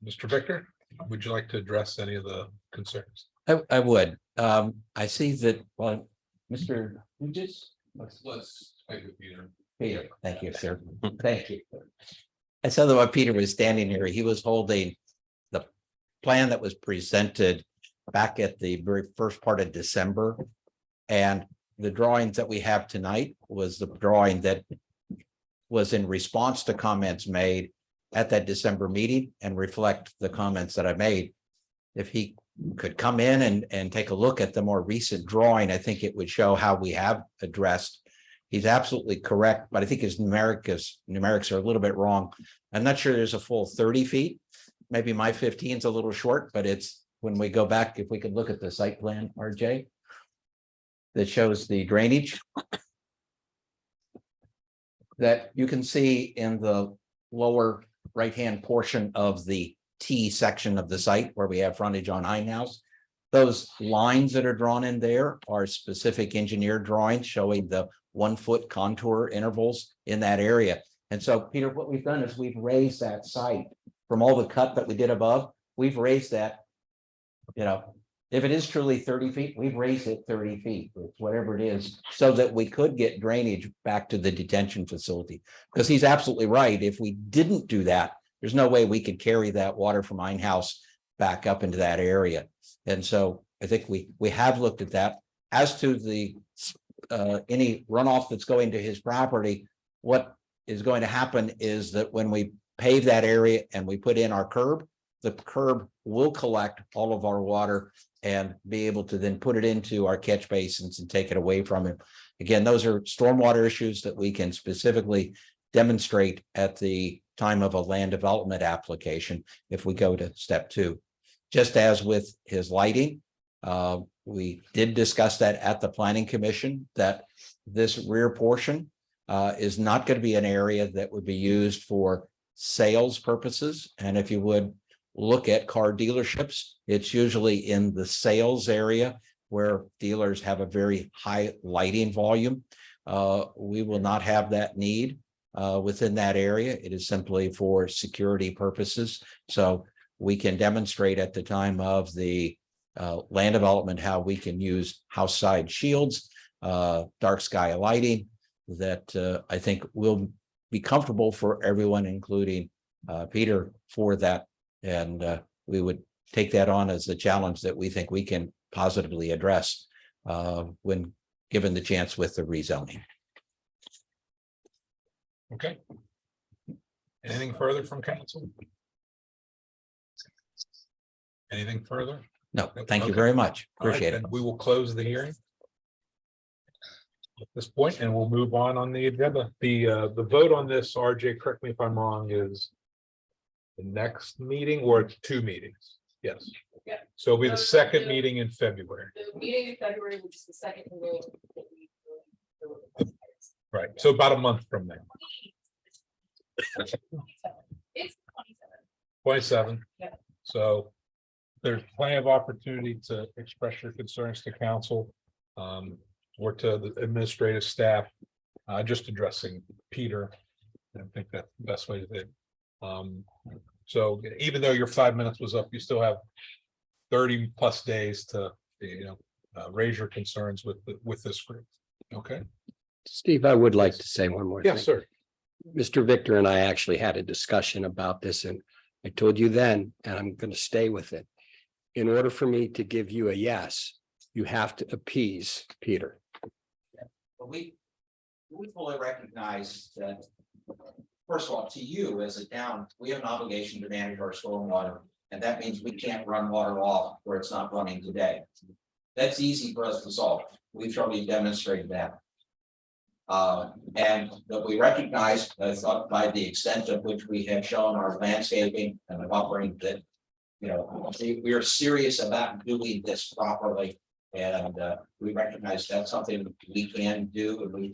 Speaker 8: Mr. Victor, would you like to address any of the concerns?
Speaker 7: I would. I see that, well, Mr. Hughes.
Speaker 11: Let's wait with Peter.
Speaker 7: Peter, thank you, sir. Thank you. I saw that while Peter was standing here, he was holding the plan that was presented back at the very first part of December. And the drawings that we have tonight was the drawing that was in response to comments made at that December meeting and reflect the comments that I made. If he could come in and take a look at the more recent drawing, I think it would show how we have addressed. He's absolutely correct, but I think his numerics are a little bit wrong. I'm not sure there's a full 30 feet. Maybe my 15 is a little short, but it's when we go back, if we could look at the site plan, RJ, that shows the drainage that you can see in the lower right-hand portion of the T section of the site where we have frontage on Hindhouse. Those lines that are drawn in there are specific engineer drawings showing the 1 foot contour intervals in that area. And so, Peter, what we've done is we've raised that site from all the cut that we did above. We've raised that, you know, if it is truly 30 feet, we've raised it 30 feet, whatever it is, so that we could get drainage back to the detention facility. Because he's absolutely right. If we didn't do that, there's no way we could carry that water from Hindhouse back up into that area. And so I think we have looked at that. As to the any runoff that's going to his property, what is going to happen is that when we pave that area and we put in our curb, the curb will collect all of our water and be able to then put it into our catch basins and take it away from him. Again, those are stormwater issues that we can specifically demonstrate at the time of a land development application if we go to step 2. Just as with his lighting, we did discuss that at the Planning Commission, that this rear portion is not going to be an area that would be used for sales purposes. And if you would look at car dealerships, it's usually in the sales area where dealers have a very high lighting volume. We will not have that need within that area. It is simply for security purposes. So we can demonstrate at the time of the land development how we can use house side shields, dark sky lighting that I think will be comfortable for everyone, including Peter, for that. And we would take that on as a challenge that we think we can positively address when given the chance with the rezoning.
Speaker 8: Okay. Anything further from council? Anything further?
Speaker 7: No, thank you
Speaker 8: Okay.
Speaker 7: very much.
Speaker 8: All right,
Speaker 7: Appreciate it.
Speaker 8: then we will close the hearing at this point, and we'll move on the agenda. The vote on this, RJ, correct me if I'm wrong, is the next meeting or 2 meetings? Yes.
Speaker 9: Yeah.
Speaker 8: So it'll be the second meeting in February.
Speaker 9: The meeting in February, which is the second meeting.
Speaker 8: Right. So about a month from now.
Speaker 9: It's 27.
Speaker 8: 27.
Speaker 9: Yeah.
Speaker 8: So there's plenty of opportunity to express your concerns to council or to the administrative staff. Just addressing Peter. I think that's the best way to do it. So even though your 5 minutes was up, you still have 30 plus days to, raise your concerns with this group. Okay.
Speaker 10: Steve, I would like to say one more thing.
Speaker 8: Yes, sir.
Speaker 10: Mr. Victor and I actually had a discussion about this, and I told you then, and I'm going to stay with it. In order for me to give you a yes, you have to appease Peter.
Speaker 7: But we fully recognize that, first of all, to you as a town, we have an obligation to manage our stormwater. And that means we can't run water off where it's not running today. That's easy for us to solve. We've already demonstrated that. And that we recognize by the extent of which we have shown our landscaping and the buffering that, we are serious about doing this properly. And we recognize that's something we can do, and we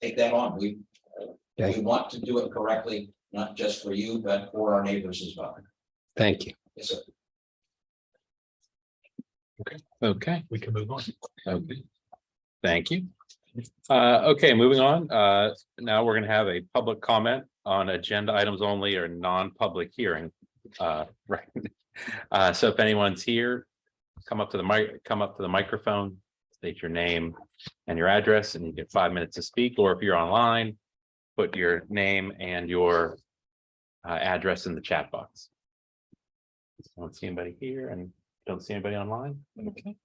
Speaker 7: take that on. We want to do it correctly, not just for you, but for our neighbors as well.
Speaker 10: Thank you.
Speaker 7: Yes, sir.
Speaker 1: Okay.
Speaker 8: We can move on.
Speaker 1: Okay. Thank you. Okay, moving on. Now we're gonna have a public comment on agenda items only or non-public hearing. Right. So if anyone's here, come up to the microphone, state your name and your address, and you get 5 minutes to speak. Or if you're online, put your name and your address in the chat box. Don't see anybody here and don't see anybody online. Okay.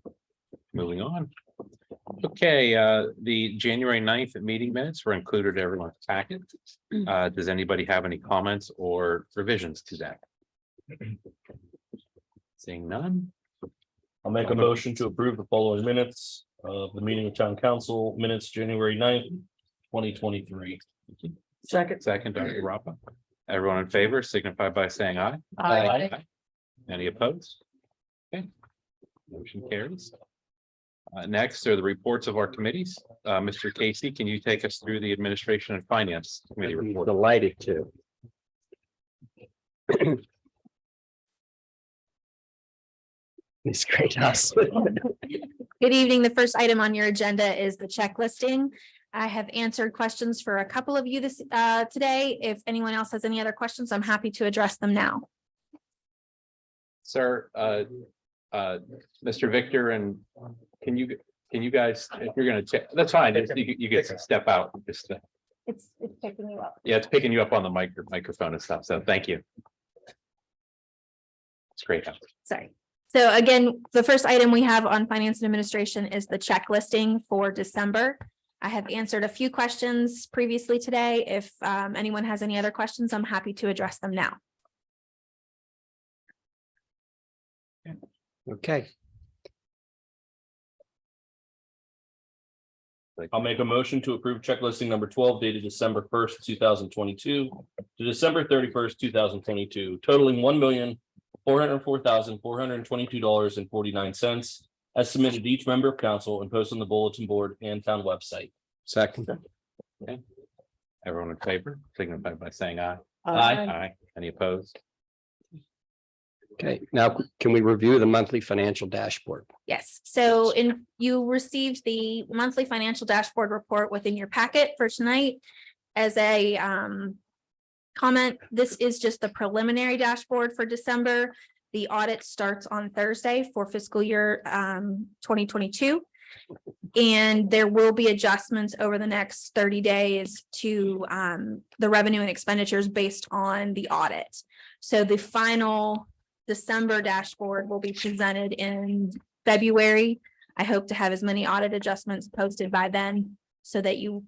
Speaker 1: Moving on. Okay, the January 9th meeting minutes were included in everyone's packet. Does anybody have any comments or revisions to that? Seeing none.
Speaker 13: I'll make a motion to approve the following minutes of the meeting of town council minutes, January 9th, 2023.
Speaker 3: Second.
Speaker 1: Second, Dr. Rapa. Everyone in favor signify by saying aye.
Speaker 3: Aye.
Speaker 1: Any opposed? Okay. Motion carries. Next are the reports of our committees. Mr. Casey, can you take us through the Administration and Finance Committee report?
Speaker 10: Delighted to. It's great house.
Speaker 14: Good evening. The first item on your agenda is the check listing. I have answered questions for a couple of you this today. If anyone else has any other questions, I'm happy to address them now.
Speaker 1: Sir, Mr. Victor, and can you guys, if you're gonna check, that's fine. You get to step out. Just
Speaker 14: It's picking you up.
Speaker 1: yeah, it's picking you up on the microphone and stuff. So thank you. It's great.
Speaker 14: Sorry. So again, the first item we have on finance and administration is the check listing for December. I have answered a few questions previously today. If anyone has any other questions, I'm happy to address them now.
Speaker 10: Okay,
Speaker 13: I'll make a motion to approve check listing number 12 dated December 1st, 2022 to December 31st, 2022, totaling $1,404,422.49 as submitted to each member of council and posted on the bulletin board and town website.
Speaker 10: second.
Speaker 1: Okay. Everyone in favor signify by saying aye.
Speaker 3: Aye.
Speaker 1: Any opposed?
Speaker 10: Okay, now can we review the monthly financial dashboard?
Speaker 14: Yes, so you received the monthly financial dashboard report within your packet for tonight. As a comment, this is just the preliminary dashboard for December. The audit starts on Thursday for fiscal year 2022. And there will be adjustments over the next 30 days to the revenue and expenditures based on the audit. So the final December dashboard will be presented in February. I hope to have as many audit adjustments posted by then so that you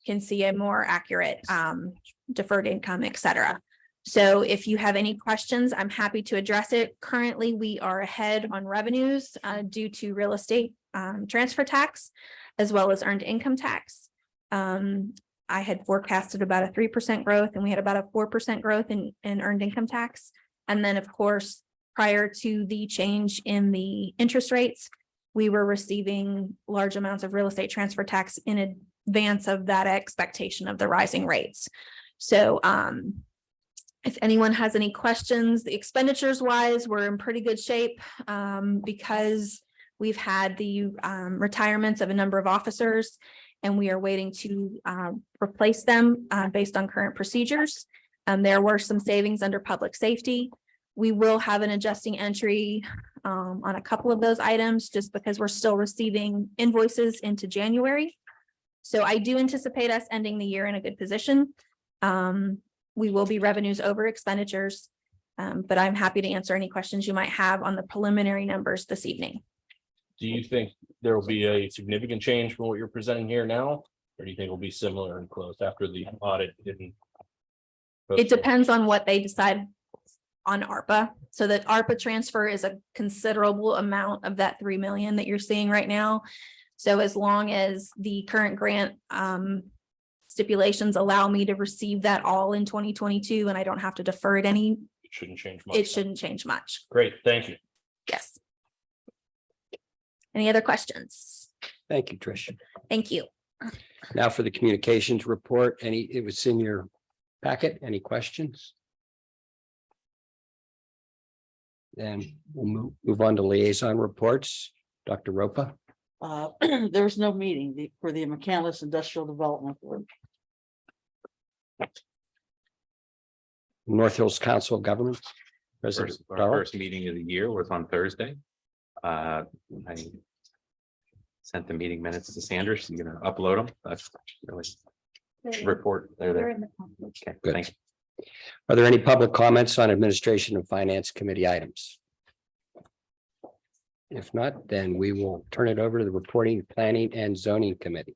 Speaker 14: can see a more accurate deferred income, et cetera. So if you have any questions, I'm happy to address it. Currently, we are ahead on revenues due to real estate transfer tax, as well as earned income tax. I had forecasted about a 3% growth and we had about a 4% growth in earned income tax. And then, of course, prior to the change in the interest rates, we were receiving large amounts of real estate transfer tax in advance of that expectation of the rising rates. So if anyone has any questions, the expenditures wise, we're in pretty good shape because we've had the retirements of a number of officers and we are waiting to replace them based on current procedures. There were some savings under public safety. We will have an adjusting entry on a couple of those items just because we're still receiving invoices into January. So I do anticipate us ending the year in a good position. We will be revenues over expenditures, but I'm happy to answer any questions you might have on the preliminary numbers this evening.
Speaker 13: Do you think there will be a significant change from what you're presenting here now? Or do you think it'll be similar and close after the audit didn't?
Speaker 14: It depends on what they decide on ARPA. So that ARPA transfer is a considerable amount of that 3 million that you're seeing right now. So as long as the current grant stipulations allow me to receive that all in 2022 and I don't have to defer it any,
Speaker 13: It shouldn't change much.
Speaker 14: it shouldn't change much.
Speaker 13: Great, thank you.
Speaker 14: Yes. Any other questions?
Speaker 10: Thank you, Trish.
Speaker 14: Thank you.
Speaker 10: Now for the communications report, it was in your packet, any questions? Then we'll move on to liaison reports. Dr. Ropa.
Speaker 3: There's no meeting for the McCandless Industrial Development Board.
Speaker 10: North Hills Council of Governments. President
Speaker 1: Our
Speaker 10: Darrell.
Speaker 1: first meeting of the year was on Thursday. I sent the meeting minutes to Sanders. You're gonna upload them. That's really report. They're
Speaker 4: They're
Speaker 1: there.
Speaker 4: in the conference.
Speaker 1: Okay,
Speaker 10: Good.
Speaker 1: thanks.
Speaker 10: Are there any public comments on Administration and Finance Committee items? If not, then we will turn it over to the Reporting, Planning and Zoning Committee.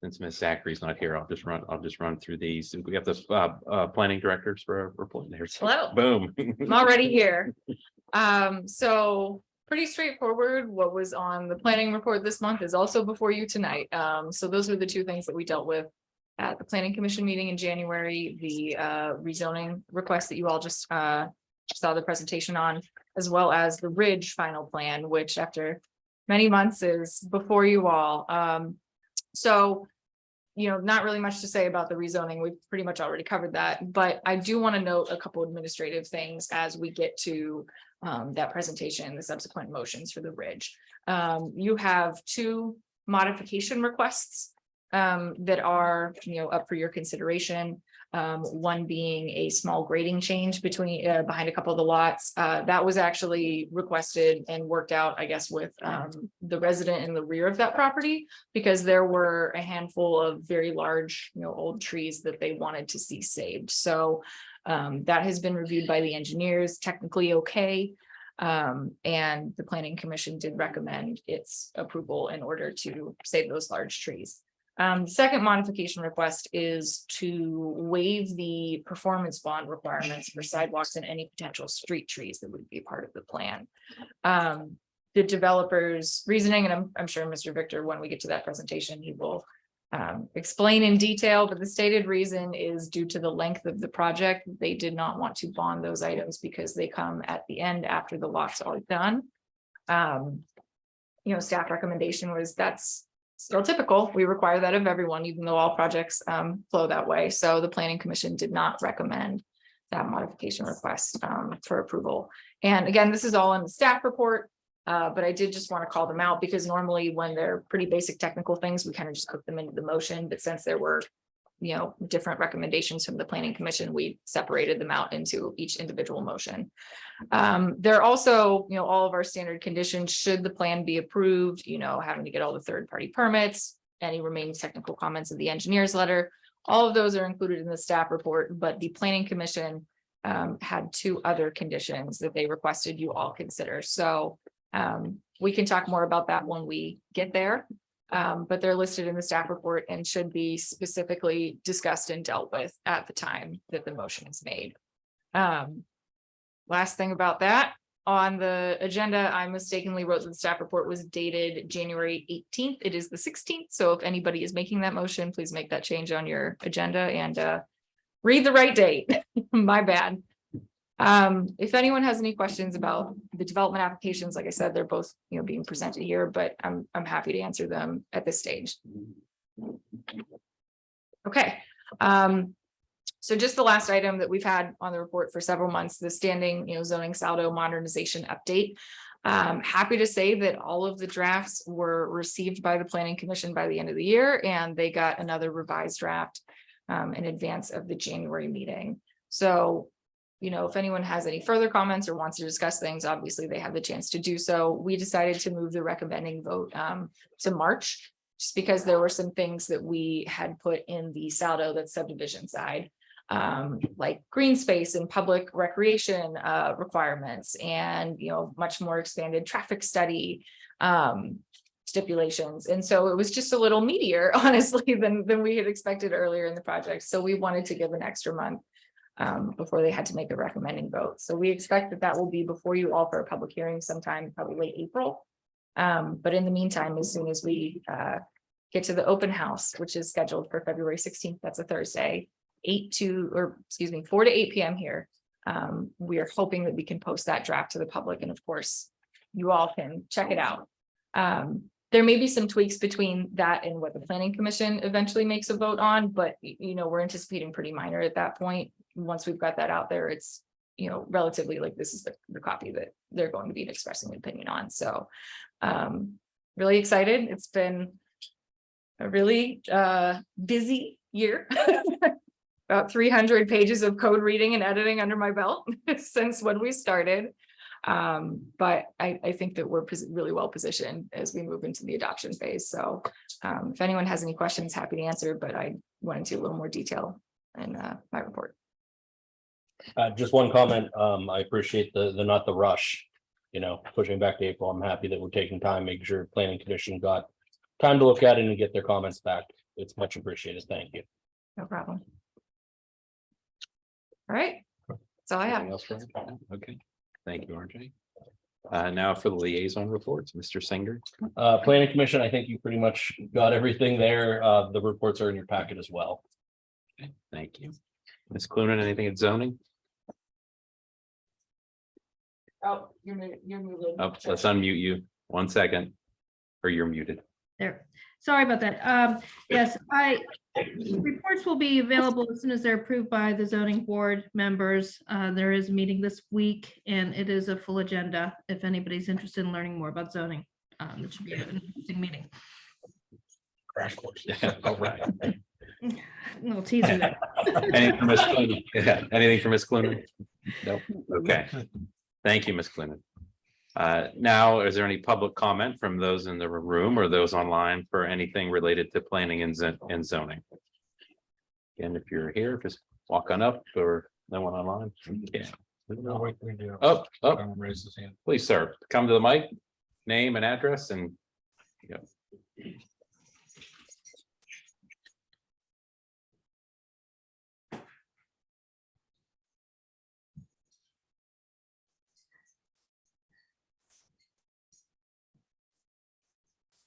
Speaker 1: Since Ms. Zachary's not here, I'll just run through these. We have the planning directors for a report there.
Speaker 9: Hello.
Speaker 1: Boom.
Speaker 9: I'm already here. So pretty straightforward. What was on the planning report this month is also before you tonight. So those were the two things that we dealt with at the planning commission meeting in January, the rezoning request that you all just saw the presentation on, as well as the Ridge final plan, which after many months is before you all. So, you know, not really much to say about the rezoning. We've pretty much already covered that, but I do want to note a couple administrative things as we get to that presentation, the subsequent motions for the Ridge. You have two modification requests that are, you know, up for your consideration. One being a small grading change between behind a couple of the lots. That was actually requested and worked out, I guess, with the resident in the rear of that property, because there were a handful of very large, you know, old trees that they wanted to see saved. So that has been reviewed by the engineers, technically okay. And the planning commission did recommend its approval in order to save those large trees. The second modification request is to waive the performance bond requirements for sidewalks and any potential street trees that would be part of the plan. The developer's reasoning, and I'm sure Mr. Victor, when we get to that presentation, he will explain in detail, but the stated reason is due to the length of the project. They did not want to bond those items because they come at the end after the lots are done. You know, staff recommendation was that's still typical. We require that of everyone, even though all projects flow that way. So the planning commission did not recommend that modification request for approval. And again, this is all in the staff report, but I did just want to call them out because normally when they're pretty basic technical things, we kind of just cook them into the motion. But since there were, you know, different recommendations from the planning commission, we separated them out into each individual motion. There are also, you know, all of our standard conditions, should the plan be approved, you know, having to get all the third-party permits, any remaining technical comments of the engineer's letter, all of those are included in the staff report, but the planning commission had two other conditions that they requested you all consider. So we can talk more about that when we get there. But they're listed in the staff report and should be specifically discussed and dealt with at the time that the motion is made. Last thing about that, on the agenda, I mistakenly wrote that the staff report was dated January 18th. It is the 16th. So if anybody is making that motion, please make that change on your agenda and read the right date. My bad. If anyone has any questions about the development applications, like I said, they're both, you know, being presented here, but I'm happy to answer them at this stage. Okay. So just the last item that we've had on the report for several months, the standing, you know, zoning saldo modernization update. Happy to say that all of the drafts were received by the planning commission by the end of the year, and they got another revised draft in advance of the January meeting. So, you know, if anyone has any further comments or wants to discuss things, obviously they have the chance to do so. We decided to move the recommending vote to March, just because there were some things that we had put in the saldo, that subdivision side, like green space and public recreation requirements, and, you know, much more expanded traffic study stipulations. And so it was just a little meatier, honestly, than we had expected earlier in the project. So we wanted to give an extra month before they had to make a recommending vote. So we expect that that will be before you all for a public hearing sometime, probably late April. But in the meantime, as soon as we get to the open house, which is scheduled for February 16th, that's a Thursday, 4 to 8 p.m. here. We are hoping that we can post that draft to the public, and of course, you all can check it out. There may be some tweaks between that and what the planning commission eventually makes a vote on, but you know, we're anticipating pretty minor at that point. Once we've got that out there, it's, you know, relatively like this is the copy that they're going to be expressing an opinion on. So really excited. It's been a really busy year. About 300 pages of code reading and editing under my belt since when we started. But I think that we're really well positioned as we move into the adoption phase. So if anyone has any questions, happy to answer, but I went into a little more detail in my report.
Speaker 13: Just one comment. I appreciate the not the rush, pushing back to April. I'm happy that we're taking time, making sure planning commission got time to look at it and get their comments back. It's much appreciated. Thank you.
Speaker 9: No problem. All right. That's all I have.
Speaker 1: Anything else, Fred? Okay, thank you, RJ. Now for the liaison reports, Mr. Singer.
Speaker 13: Planning commission, I think you pretty much got everything there. The reports are in your packet as well.
Speaker 1: Okay, thank you. Ms. Clunin, anything at zoning?
Speaker 9: Oh, you're muted.
Speaker 1: Oh, let's unmute you. 1 second. Or you're muted.
Speaker 5: There. Sorry about that. Yes, reports will be available as soon as they're approved by the zoning board members. There is a meeting this week and it is a full agenda. If anybody's interested in learning more about zoning, it should be an interesting meeting.
Speaker 8: Crash course.
Speaker 1: Yeah, all right.
Speaker 5: Little teaser there.
Speaker 1: Anything from Ms. Clunin? Yeah, anything from Ms. Clunin? Nope. Okay. Thank you, Ms. Clunin. Now, is there any public comment from those in the room or those online for anything related to planning and zoning? And if you're here, just walk on up, or no one online. Yeah. Oh,
Speaker 8: Raise his hand.
Speaker 1: please, sir, come to the mic, name and address, and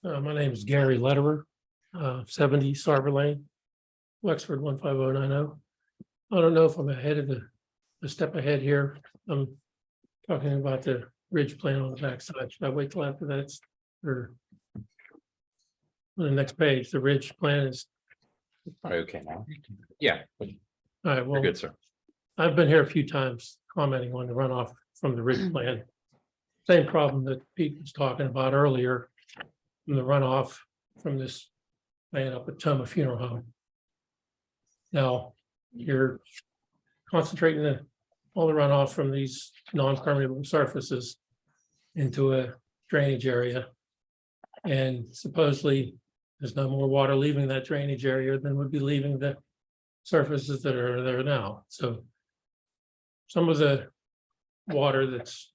Speaker 15: My name is Gary Lederer, 70 Sarver Lane, Wexford 15090. I don't know if I'm ahead of the step ahead here. I'm talking about the ridge plan on the backside. Should I wait till after that's or on the next page? The ridge plan is.
Speaker 1: okay now. Yeah,
Speaker 15: All right,
Speaker 1: you're
Speaker 15: well,
Speaker 1: good, sir.
Speaker 15: I've been here a few times commenting on the runoff from the ridge plan. Same problem that Pete was talking about earlier. From the runoff from this land up at Toma Funeral Home. Now, you're concentrating all the runoff from these non-permeable surfaces into a drainage area. And supposedly, there's no more water leaving that drainage area than would be leaving the surfaces that are there now. So some of the water that's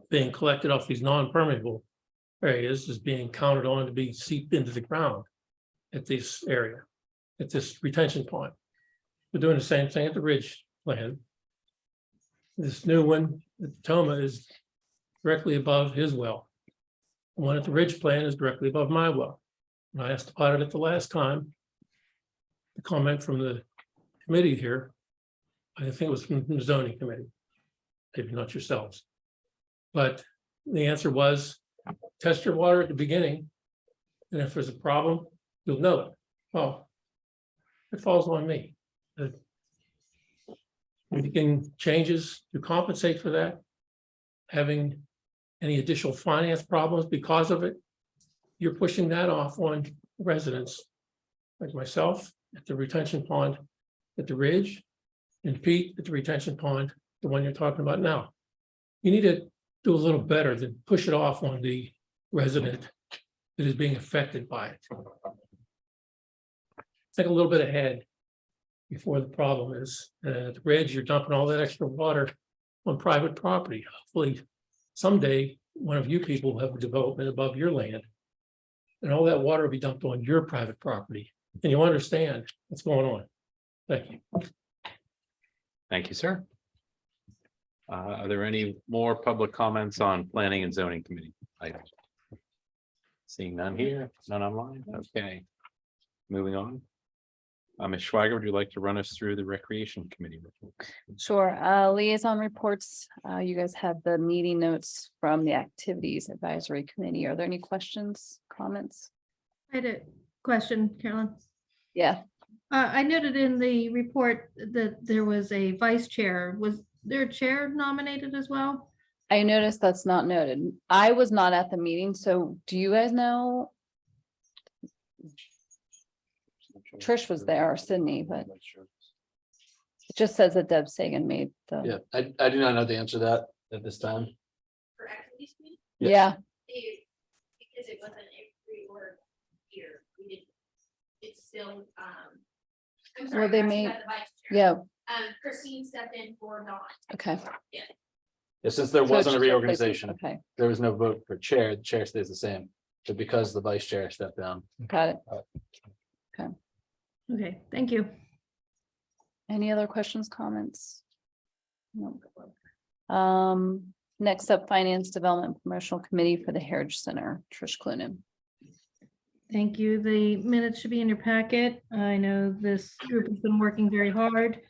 Speaker 15: being collected off these non-permeable areas is being counted on to be seeped into the ground at this area, at this retention pond. We're doing the same thing at the ridge plan. This new one at Toma is directly above his well. The one at the ridge plan is directly above my well. When I asked about it at the last time, the comment from the committee here, I think it was from the zoning committee, maybe not yourselves. But the answer was, test your water at the beginning. And if there's a problem, you'll know it. Well, it falls on me. Making changes to compensate for that, having any additional finance problems because of it, you're pushing that off on residents like myself at the retention pond at the ridge, and Pete at the retention pond, the one you're talking about now. You need to do a little better than push it off on the resident that is being affected by it. Think a little bit ahead before the problem is, at the ridge, you're dumping all that extra water on private property. Hopefully someday, one of you people will have a development above your land. And all that water will be dumped on your private property, and you'll understand what's going on. Thank you.
Speaker 1: Thank you, sir. Are there any more public comments on planning and zoning committee items? Seeing none here, none online. Okay. Moving on. Ms. Schweiger, would you like to run us through the recreation committee report?
Speaker 16: Sure. Liaison reports. You guys have the meeting notes from the activities advisory committee. Are there any questions, comments?
Speaker 5: I had a question, Carolyn.
Speaker 16: Yeah.
Speaker 5: I noted in the report that there was a vice chair. Was there a chair nominated as well?
Speaker 16: I noticed that's not noted. I was not at the meeting, so do you guys know? Trish was there, or Sydney, but it just says that Deb Sagan made the.
Speaker 17: Yeah, I do not know the answer to that at this time.
Speaker 14: For activities committee,
Speaker 16: Yeah,
Speaker 14: because it wasn't a reorg here, we didn't, it's still, I'm sorry,
Speaker 16: Well, they
Speaker 14: you're asking
Speaker 16: may-
Speaker 14: about the vice chair.
Speaker 16: yeah,
Speaker 14: Christine stepped in for Dawn.
Speaker 16: okay.
Speaker 17: Yeah, since there
Speaker 16: So it's
Speaker 17: wasn't a
Speaker 16: just replacement,
Speaker 17: reorganization,
Speaker 16: Okay,
Speaker 17: there was no vote for chair, the chair stays the same. But because the vice chair stepped down.
Speaker 16: got it.
Speaker 5: Okay, thank you.
Speaker 16: Any other questions, comments? No. Next up, Finance Development Promotional Committee for the Heritage Center, Trish Clunin.
Speaker 5: Thank you. The minutes should be in your packet. I know this group has been working very hard.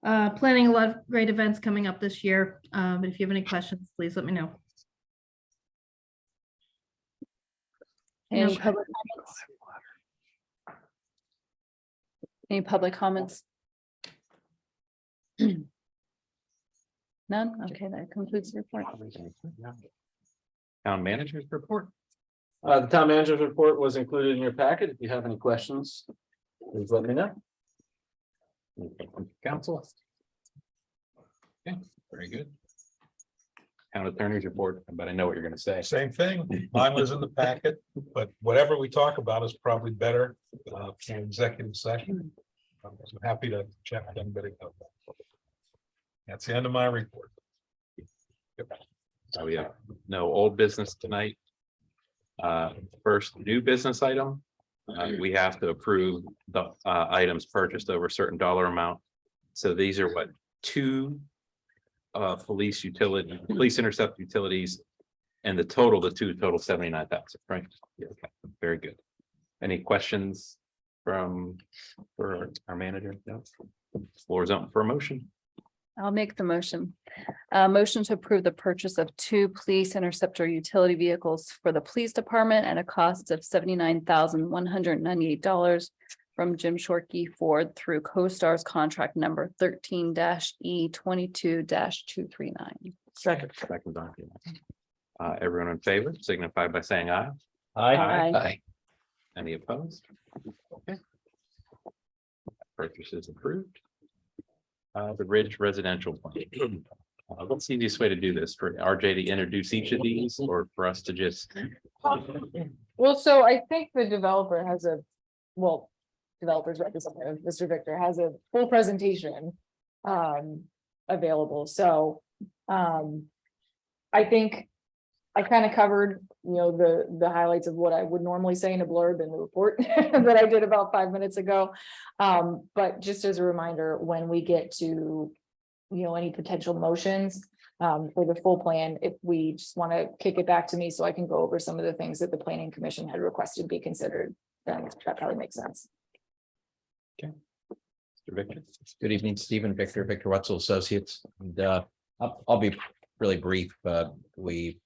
Speaker 5: Planning a lot of great events coming up this year. But if you have any questions, please let me know.
Speaker 16: Any public comments? Any public comments? None? Okay, that concludes the report.
Speaker 1: Town managers report.
Speaker 17: The town manager's report was included in your packet. If you have any questions, please let me know.
Speaker 1: Council. Okay, very good. Town attorney's report, but I know what you're gonna say.
Speaker 8: Same thing. Mine was in the packet, but whatever we talk about is probably better in executive session. I'm happy to chat with anybody about that. That's the end of my report.
Speaker 1: So we have no old business tonight. First new business item. We have to approve the items purchased over a certain dollar amount. So these are what, two police intercept utilities. And the two total 79,000, right? Yeah, okay, very good. Any questions for our manager? No? Floor is open for a motion.
Speaker 16: I'll make the motion. Motion to approve the purchase of 2 police interceptor utility vehicles for the police department at a cost of $79,198 from Jim Shorkey Ford through CoStar's contract number 13-E22-239.
Speaker 17: Second.
Speaker 1: Second document. Everyone in favor signify by saying aye.
Speaker 16: Aye.
Speaker 1: Any opposed? Okay. Purchase is approved. The Ridge Residential Plan. What's the easiest way to do this, for RJ to introduce each of these, or for us to just?
Speaker 9: Well, so I think the developer has developer's representative, Mr. Victor, has a full presentation available, so I think I kind of covered, the highlights of what I would normally say in a blurb in the report that I did about 5 minutes ago. But just as a reminder, when we get to, any potential motions for the full plan, if we just want to kick it back to me so I can go over some of the things that the planning commission had requested be considered, then that probably makes sense.
Speaker 1: Okay. Mr. Victor.
Speaker 7: Good evening, Stephen Victor, Victor Wetzel Associates. And I'll be really brief. We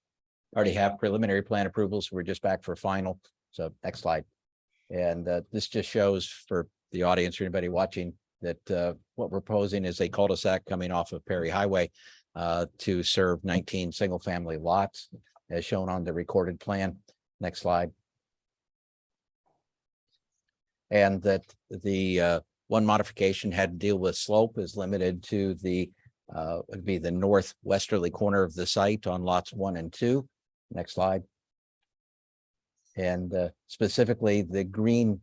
Speaker 7: already have preliminary plan approvals. We're just back for final. So next slide. And this just shows for the audience or anybody watching that what we're proposing is a cul-de-sac coming off of Perry Highway to serve 19 single-family lots as shown on the recorded plan. Next slide. And that the one modification had to deal with slope is limited to the would be the northwesterly corner of the site on lots 1 and 2. Next slide. And specifically, the green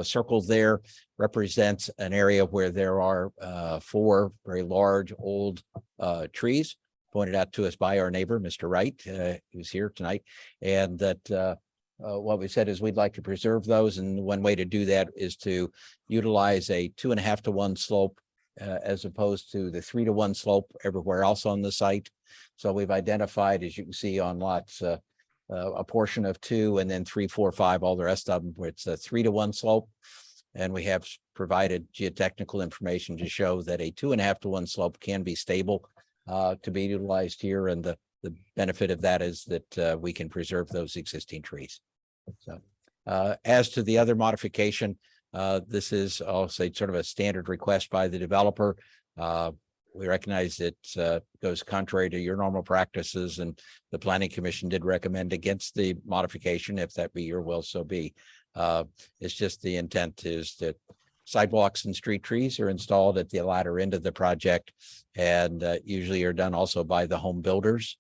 Speaker 7: circle there represents an area where there are 4 very large old trees pointed out to us by our neighbor, Mr. Wright, who's here tonight. And that what we said is we'd like to preserve those. And one way to do that is to utilize a 2.5 to 1 slope as opposed to the 3 to 1 slope everywhere else on the site. So we've identified, as you can see on lots, a portion of 2 and then 3, 4, 5, all the rest of them, where it's a 3 to 1 slope. And we have provided geotechnical information to show that a 2.5 to 1 slope can be stable to be utilized here. And the benefit of that is that we can preserve those existing trees. So as to the other modification, this is, I'll say, sort of a standard request by the developer. We recognize it goes contrary to your normal practices, and the planning commission did recommend against the modification. If that be your will, so be. It's just the intent is that sidewalks and street trees are installed at the latter end of the project, and usually are done also by the home builders.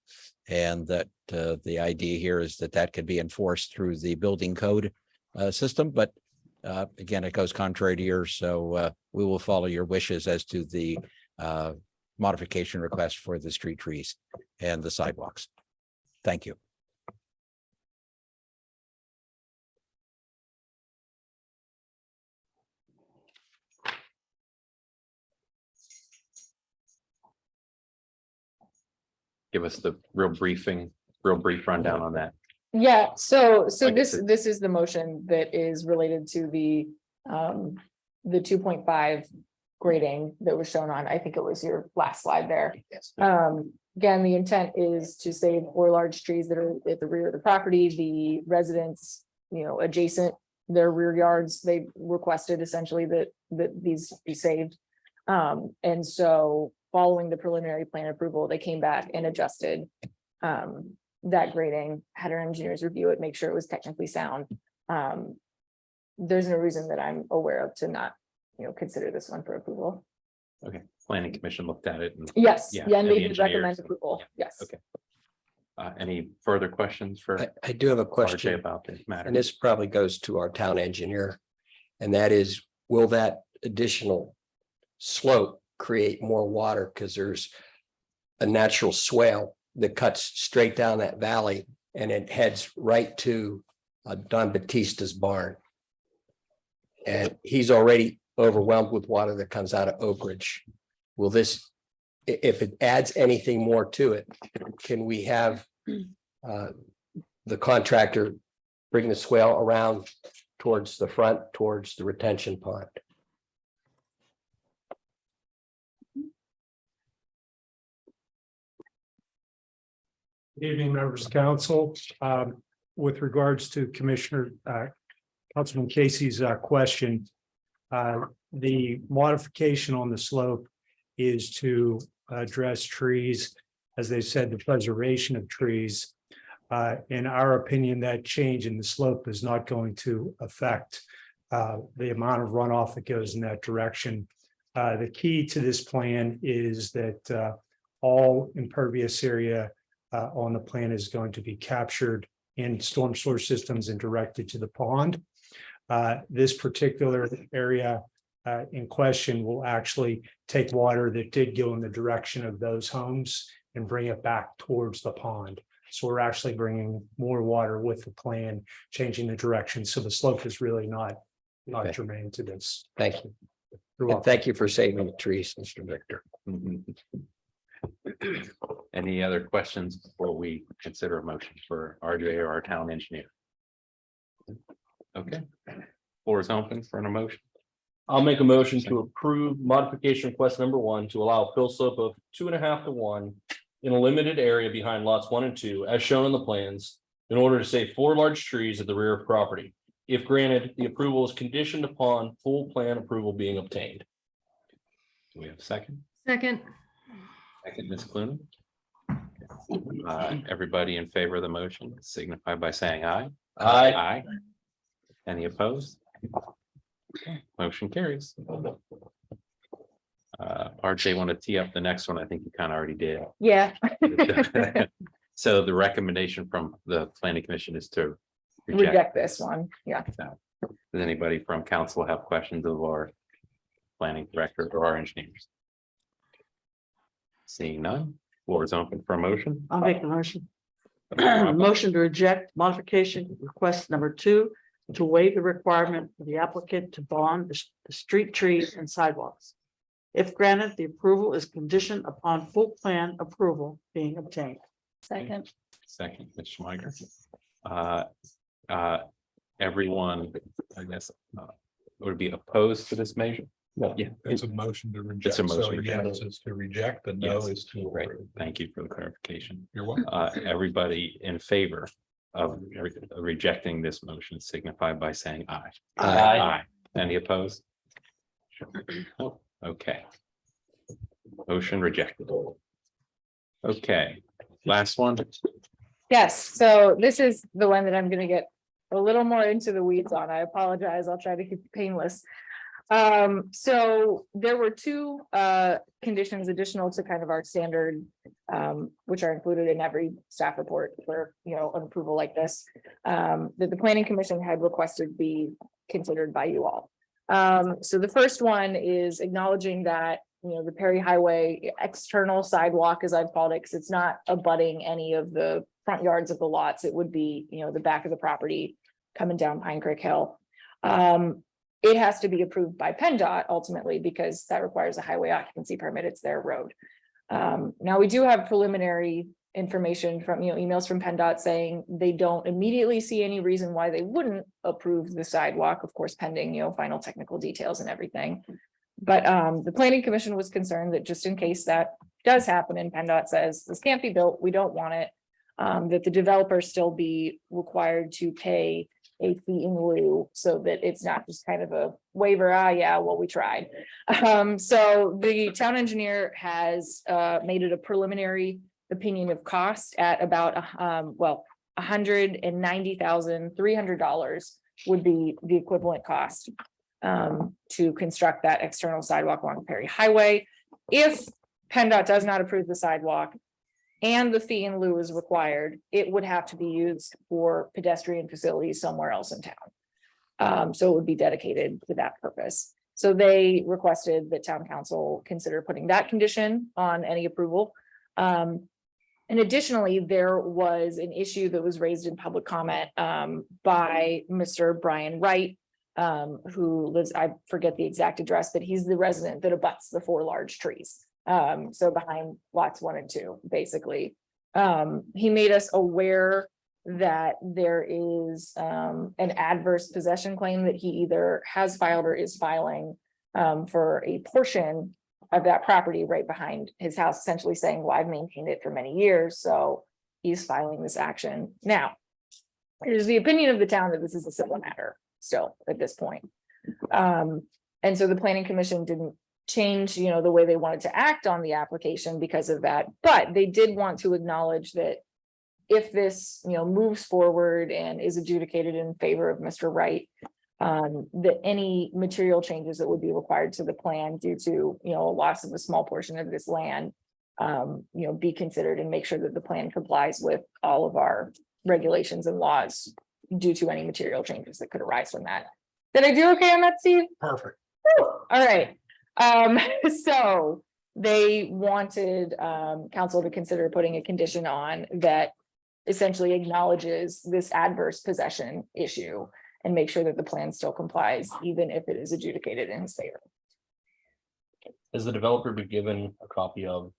Speaker 7: And that the idea here is that that could be enforced through the building code system, but again, it goes contrary to yours, so we will follow your wishes as to the modification request for the street trees and the sidewalks. Thank you.
Speaker 1: Give us the real brief rundown on that.
Speaker 9: Yeah, so
Speaker 1: Like I
Speaker 9: this
Speaker 1: said-
Speaker 9: is the motion that is related to the 2.5 grading that was shown on, I think it was your last slide there. Again, the intent is to save 4 large trees that are at the rear of the property, the residents, adjacent their rear yards, they requested essentially that these be saved. And so following the preliminary plan approval, they came back and adjusted that grading, had our engineers review it, make sure it was technically sound. There's no reason that I'm aware of to not, consider this one for approval.
Speaker 1: Okay, planning commission looked at it. And
Speaker 9: Yes,
Speaker 1: Yeah,
Speaker 9: yeah, and
Speaker 1: and
Speaker 9: they
Speaker 1: the
Speaker 9: did recommend
Speaker 1: engineers.
Speaker 9: approval, yes.
Speaker 1: Okay. Any further questions for
Speaker 10: I do have a
Speaker 1: RJ
Speaker 10: question,
Speaker 1: about this matter?
Speaker 10: and this probably goes to our town engineer. And that is, will that additional slope create more water? Because there's a natural swale that cuts straight down that valley and it heads right to Don Batista's barn. And he's already overwhelmed with water that comes out of Oak Ridge. Will this, if it adds anything more to it, can we have the contractor bring the swale around towards the front, towards the retention pond?
Speaker 18: Good evening, members of council. With regards to Commissioner Councilman Casey's question, the modification on the slope is to address trees, as they said, the preservation of trees. In our opinion, that change in the slope is not going to affect the amount of runoff that goes in that direction. The key to this plan is that all impervious area on the plan is going to be captured in storm sewer systems and directed to the pond. This particular area in question will actually take water that did go in the direction of those homes and bring it back towards the pond. So we're actually bringing more water with the plan, changing the direction. So the slope is really not
Speaker 10: Okay.
Speaker 18: germane to this.
Speaker 10: Thank you.
Speaker 18: You're
Speaker 10: And
Speaker 18: welcome.
Speaker 10: thank you for saving the trees, Mr. Victor.
Speaker 1: Any other questions before we consider a motion for RJ or our town engineer? Okay, floor is open for an emotion.
Speaker 13: I'll make a motion to approve modification request number 1 to allow a fill slope of 2.5 to 1 in a limited area behind lots 1 and 2, as shown on the plans, in order to save 4 large trees at the rear of property. If granted, the approval is conditioned upon full plan approval being obtained.
Speaker 1: Do we have a second?
Speaker 5: Second,
Speaker 1: Second, Ms. Clooney. Everybody in favor of the motion signify by saying aye.
Speaker 13: Aye.
Speaker 1: Aye. Any opposed? Okay, motion carries. RJ, want to tee up the next one? I think you kind of already did.
Speaker 9: Yeah.
Speaker 1: So the recommendation from the planning commission is to reject.
Speaker 9: Reject this one, yeah.
Speaker 1: Does anybody from council have questions of our planning director or our engineers? Seeing none, floor is open for a motion.
Speaker 3: I'll make the motion. Motion to reject modification request number 2 to waive the requirement for the applicant to bond the street trees and sidewalks. If granted, the approval is conditioned upon full plan approval being obtained.
Speaker 16: Second.
Speaker 1: Second, Ms. Schweiger. Everyone, I guess, would be opposed to this measure?
Speaker 10: No.
Speaker 1: Yeah.
Speaker 8: It's a motion to reject.
Speaker 1: It's a motion
Speaker 8: So
Speaker 1: to reject.
Speaker 8: yes is to reject, and no
Speaker 1: Yes.
Speaker 8: is to
Speaker 1: Great,
Speaker 8: approve.
Speaker 1: thank you for the clarification.
Speaker 8: You're welcome.
Speaker 1: Everybody in favor of rejecting this motion signify by saying aye.
Speaker 13: Aye.
Speaker 1: Any opposed? Oh, okay. Motion rejected. Okay, last one.
Speaker 9: Yes, so this is the one that I'm gonna get a little more into the weeds on. I apologize. I'll try to keep it painless. So there were two conditions additional to kind of our standard, which are included in every staff report for, you know, an approval like this. That the planning commission had requested be considered by you all. So the first one is acknowledging that, you know, the Perry Highway external sidewalk, as I've called it, because it's not abutting any of the front yards of the lots. It would be, you know, the back of the property coming down Pine Creek Hill. It has to be approved by PennDOT ultimately, because that requires a highway occupancy permit. It's their road. Now we do have preliminary information from, you know, emails from PennDOT saying they don't immediately see any reason why they wouldn't approve the sidewalk, of course, pending, you know, final technical details and everything. But the planning commission was concerned that just in case that does happen and PennDOT says this can't be built, we don't want it, that the developer still be required to pay a fee in lieu, so that it's not just kind of a waiver, yeah, well, we tried. So the town engineer has made it a preliminary opinion of cost at about $190,300 would be the equivalent cost to construct that external sidewalk along Perry Highway. If PennDOT does not approve the sidewalk and the fee in lieu is required, it would have to be used for pedestrian facilities somewhere else in town. So it would be dedicated to that purpose. So they requested that town council consider putting that condition on any approval. And additionally, there was an issue that was raised in public comment by Mr. Brian Wright, who lives, I forget the exact address, but he's the resident that abuts the 4 large trees. So behind lots 1 and 2, basically. He made us aware that there is an adverse possession claim that he either has filed or is filing for a portion of that property right behind his house, essentially saying, well, I've maintained it for many years, so he's filing this action. Now, it is the opinion of the town that this is a civil matter still at this point. And so the planning commission didn't change, you know, the way they wanted to act on the application because of that, but they did want to acknowledge that if this, you know, moves forward and is adjudicated in favor of Mr. Wright, that any material changes that would be required to the plan due to, you know, a loss of a small portion of this land, you know, be considered and make sure that the plan complies with all of our regulations and laws due to any material changes that could arise from that. Did I do okay on that, Steve?
Speaker 8: Perfect.
Speaker 9: Whew. All right. So they wanted council to consider putting a condition on that essentially acknowledges this adverse possession issue and make sure that the plan still complies, even if it is adjudicated in his favor.
Speaker 13: Has the developer been given a copy of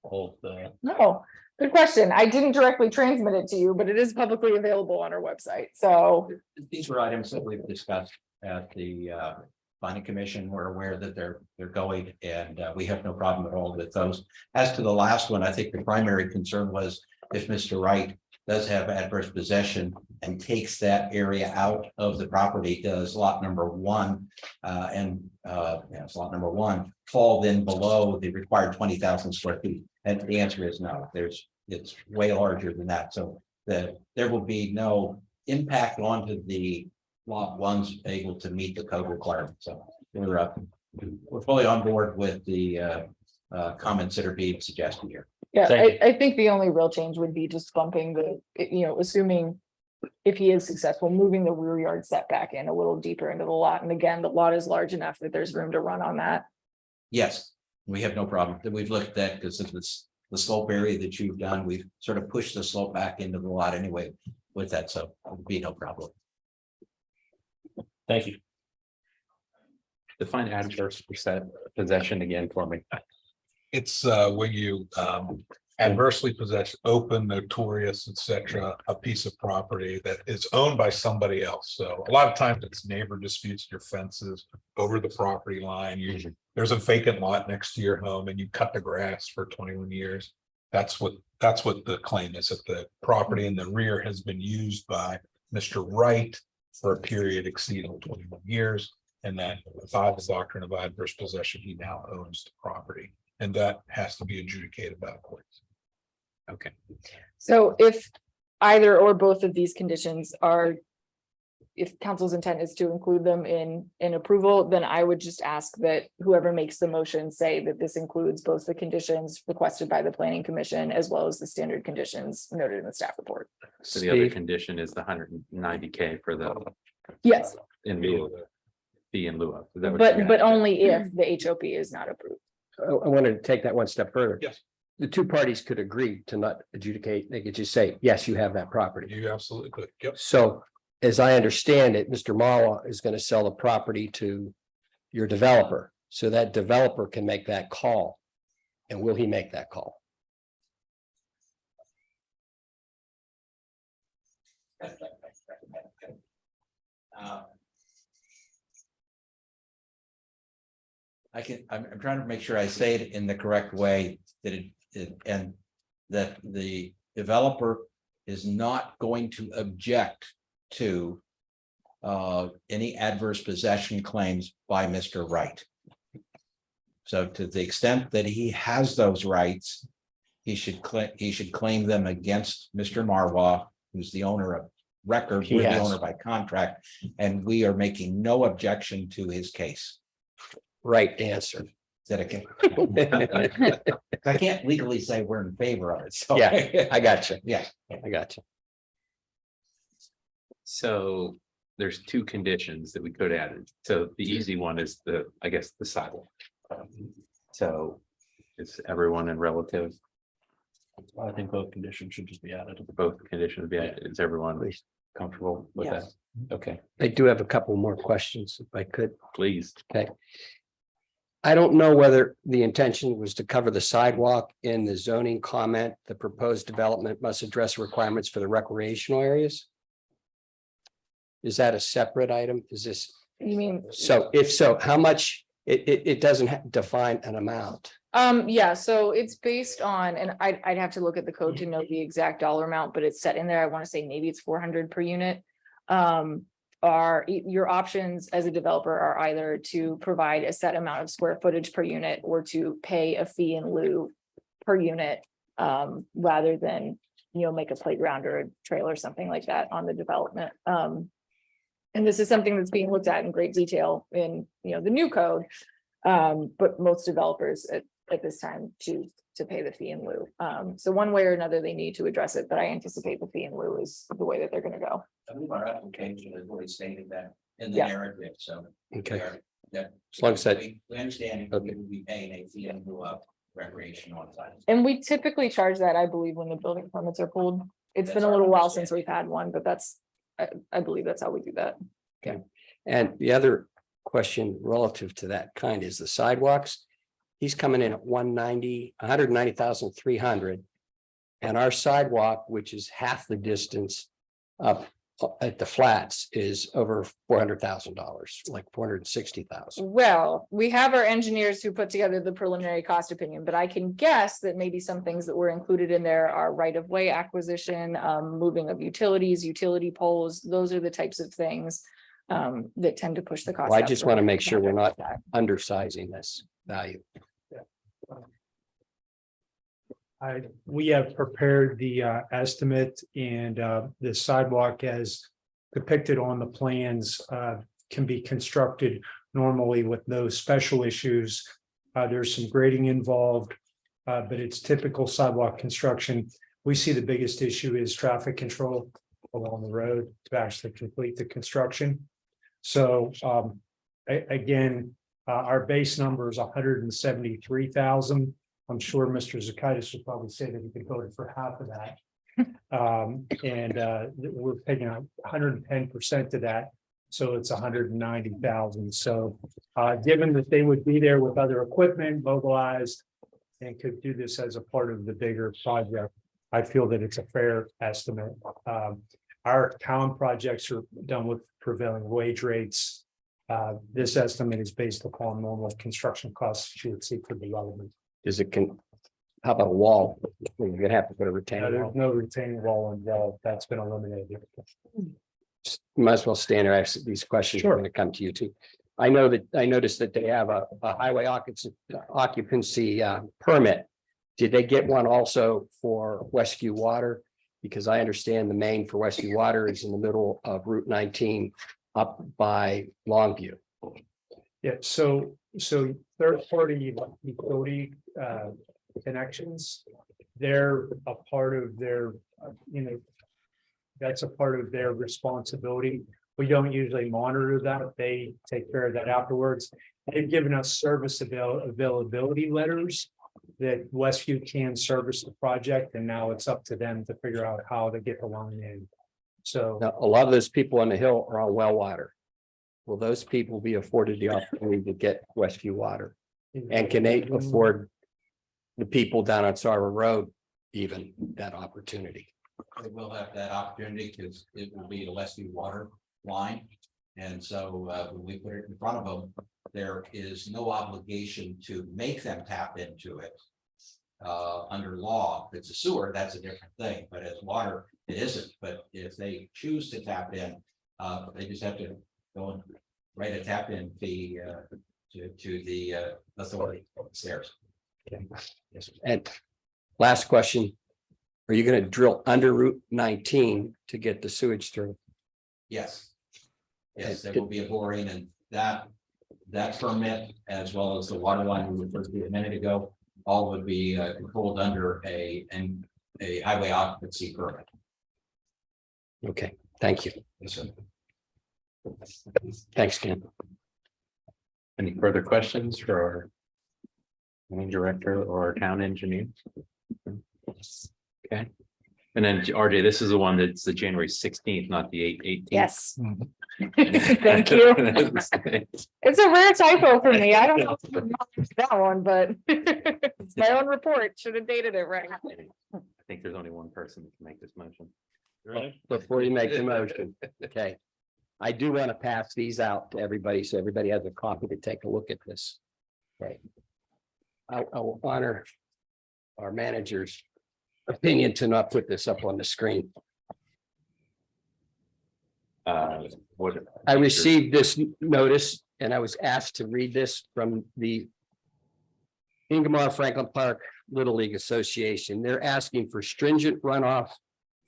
Speaker 13: all of the?
Speaker 9: No, good question. I didn't directly transmit it to you, but it is publicly available on our website. So
Speaker 7: These were items that we've discussed at the planning commission. We're aware that they're going, and we have no problem at all with those. As to the last one, I think the primary concern was if Mr. Wright does have adverse possession and takes that area out of the property, does lot number 1 it's lot number 1 fall then below the required 20,000 square feet? And the answer is no. It's way larger than that. So there will be no impact onto the lot 1's able to meet the code requirements. So we're fully on board with the comments that are being suggested here.
Speaker 9: yeah, I think the only real change would be just bumping the, you know, assuming if he is successful, moving the rear yard setback in a little deeper into the lot. And again, the lot is large enough that there's room to run on that.
Speaker 7: Yes, we have no problem. We've looked at that because of this, the slope area that you've done. We've sort of pushed the slope back into the lot anyway with that. So it would be no problem.
Speaker 13: Thank you.
Speaker 1: Define adverse possession again for me.
Speaker 8: It's when you adversely possess open, notorious, etc., a piece of property that is owned by somebody else. So a lot of times it's neighbor disputes, your fences over the property line. There's a vacant lot next to your home and you cut the grass for 21 years. That's what the claim is, that the property in the rear has been used by Mr. Wright for a period exceeding 21 years. And then by the doctrine of adverse possession, he now owns the property. And that has to be adjudicated by the courts.
Speaker 1: Okay.
Speaker 9: So if either or both of these conditions are if council's intent is to include them in approval, then I would just ask that whoever makes the motion say that this includes both the conditions requested by the planning commission as well as the standard conditions noted in the staff report.
Speaker 1: So the other
Speaker 6: Steve?
Speaker 1: condition is the 190K for the
Speaker 9: Yes,
Speaker 1: in lieu of fee in lieu of. Is that what you got?
Speaker 9: but only if the HOP is not approved.
Speaker 10: I wanted to take that one step further.
Speaker 8: Yes.
Speaker 10: The two parties could agree to not adjudicate. They could just say, yes, you have that property.
Speaker 8: You absolutely could. Yep.
Speaker 10: So as I understand it, Mr. Marwa is going to sell the property to your developer. So that developer can make that call. And will he make that call?
Speaker 7: I'm trying to make sure I say it in the correct way, that and that the developer is not going to object to any adverse possession claims by Mr. Wright. So to the extent that he has those rights, he should claim them against Mr. Marwa, who's the owner of record, we're the
Speaker 10: Yes.
Speaker 7: owner by contract, and we are making no objection to his case.
Speaker 10: Right answer.
Speaker 7: That I can't legally say we're in favor of it, so.
Speaker 10: Yeah, I got you.
Speaker 7: Yeah.
Speaker 10: I got you.
Speaker 1: So there's two conditions that we could add. So the easy one is I guess, the sidewalk. So is everyone in relative,
Speaker 13: I think both conditions should just be added.
Speaker 1: both conditions be added? Is everyone comfortable with that?
Speaker 3: Yes.
Speaker 1: Okay,
Speaker 10: I do have a couple more questions if I could.
Speaker 1: please.
Speaker 10: Okay. I don't know whether the intention was to cover the sidewalk in the zoning comment. The proposed development must address requirements for the recreational areas. Is that a separate item? Is this,
Speaker 9: You mean?
Speaker 10: so if so, how much, it doesn't define an amount.
Speaker 9: Yeah, so it's based on, and I'd have to look at the code to know the exact dollar amount, but it's set in there. I want to say maybe it's 400 per unit. Your options as a developer are either to provide a set amount of square footage per unit or to pay a fee in lieu per unit, rather than, make a playground or a trail or something like that on the development. And this is something that's being looked at in great detail in, the new code. But most developers at this time choose to pay the fee in lieu. So one way or another, they need to address it, but I anticipate the fee in lieu is the way that they're gonna go.
Speaker 7: I believe our application has already stated that in the
Speaker 9: Yeah.
Speaker 7: narrative, so.
Speaker 10: Okay.
Speaker 7: we are- that-
Speaker 10: As long as that-
Speaker 7: We understand we will be paying a fee in lieu of recreation on site.
Speaker 9: And we typically charge that, I believe, when the building permits are pulled. It's been a little while since we've had one, but I believe that's how we do that.
Speaker 10: And the other question relative to that kind is the sidewalks. He's coming in at 190,300. And our sidewalk, which is half the distance up at the flats, is over $400,000, like 460,000.
Speaker 9: Well, we have our engineers who put together the preliminary cost opinion, but I can guess that maybe some things that were included in there are right-of-way acquisition, moving of utilities, utility poles. Those are the types of things that tend to push the cost.
Speaker 10: Well, I
Speaker 9: up
Speaker 10: just
Speaker 9: for
Speaker 10: want to
Speaker 9: a
Speaker 10: make sure we're not
Speaker 9: project like
Speaker 10: undersizing this value.
Speaker 18: We have prepared the estimate, and the sidewalk as depicted on the plans can be constructed normally with no special issues. There's some grading involved, but it's typical sidewalk construction. We see the biggest issue is traffic control along the road to actually complete the construction. So again, our base number is 173,000. I'm sure Mr. Zakaitis would probably say that he could vote for half of that. We're taking 110% of that, so it's 190,000. So given that they would be there with other equipment mobilized and could do this as a part of the bigger project, I feel that it's a fair estimate. Our town projects are done with prevailing wage rates. This estimate is based upon normal construction costs you would see for development.
Speaker 10: Is it how about a wall? You're gonna have to put a retaining
Speaker 18: There's
Speaker 10: wall.
Speaker 18: no retaining wall involved. That's been eliminated.
Speaker 10: You might as well stand there. Ask these questions. Are
Speaker 18: Sure.
Speaker 10: going to come to you too. I noticed that they have a highway occupancy permit. Did they get one also for Westview Water? Because I understand the main for Westview Water is in the middle of Route 19 up by Longview.
Speaker 18: Yeah, so third party utility connections, they're a part of their, that's a part of their responsibility. We don't usually monitor that. They take care of that afterwards. They've given us service availability letters that Westview can service the project, and now it's up to them to figure out how to get the line in. So
Speaker 10: Now, a lot of those people on the hill are on well water. Will those people be afforded the opportunity to get Westview Water? And can they afford the people down on Sarver Road even that opportunity?
Speaker 7: They will have that opportunity because it will be a Westview Water line. And so when we put it in front of them, there is no obligation to make them tap into it. Under law, if it's a sewer, that's a different thing, but as water, it isn't. But if they choose to tap in, they just have to go and write a tap in fee to the authority upstairs.
Speaker 10: Yes. And last question, are you going to drill under Route 19 to get the sewage through?
Speaker 7: Yes. Yes, there will be a boring, and that permit, as well as the water line we referred to a minute ago, all would be controlled under a highway occupancy permit.
Speaker 10: Okay, thank you.
Speaker 7: Yes, sir.
Speaker 10: Thanks, Ken.
Speaker 1: Any further questions for our planning director or our town engineer? Okay. And then RJ, this is the one that's the January 16th, not the 18th.
Speaker 9: Yes. Thank you. It's a rare typo for me. I don't know if you noticed that one, but it's my own report. Should have dated it right.
Speaker 1: I think there's only one person that can make this motion.
Speaker 10: Before you make the motion, okay. I do want to pass these out to everybody, so everybody has a copy to take a look at this. Okay. I will honor our manager's opinion to not put this up on the screen.
Speaker 1: What?
Speaker 10: I received this notice and I was asked to read this from the Ingomar Franklin Park Little League Association. They're asking for stringent runoff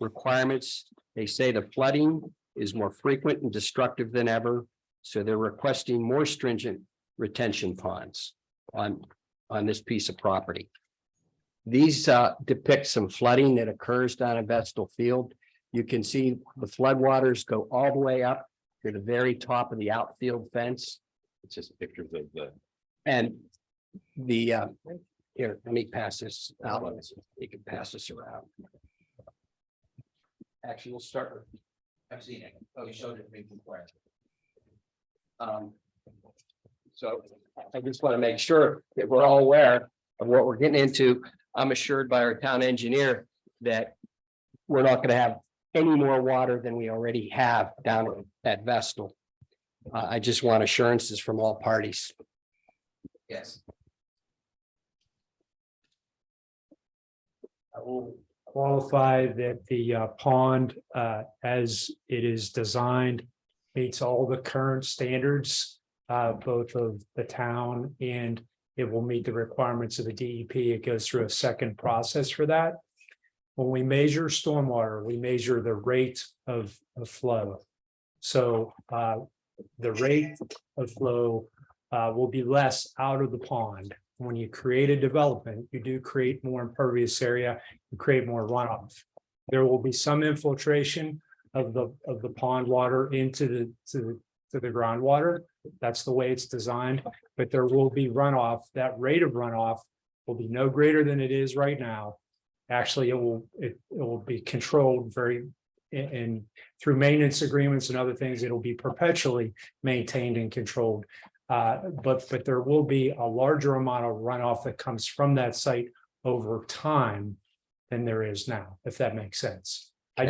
Speaker 10: requirements. They say the flooding is more frequent and destructive than ever. So they're requesting more stringent retention ponds on this piece of property. These depict some flooding that occurs down in Vestal Field. You can see the floodwaters go all the way up to the very top of the outfield fence.
Speaker 1: It's just pictures of the.
Speaker 10: And the, here, let me pass this out. You can pass this around. Actually, we'll start with.
Speaker 7: I've seen it. Oh, you showed it before.
Speaker 10: So I just want to make sure that we're all aware of what we're getting into. I'm assured by our town engineer that we're not going to have any more water than we already have down at Vestal. I just want assurances from all parties.
Speaker 7: Yes.
Speaker 18: I will qualify that the pond, as it is designed, meets all the current standards, both of the town, and it will meet the requirements of the DEP. It goes through a second process for that. When we measure stormwater, we measure the rate of flow. So the rate of flow will be less out of the pond. When you create a development, you do create more impervious area, you create more runoff. There will be some infiltration of the pond water into the groundwater. That's the way it's designed, but there will be runoff. That rate of runoff will be no greater than it is right now. Actually, it will be controlled and through maintenance agreements and other things, it'll be perpetually maintained and controlled. But there will be a larger amount of runoff that comes from that site over time than there is now, if that makes sense. I'm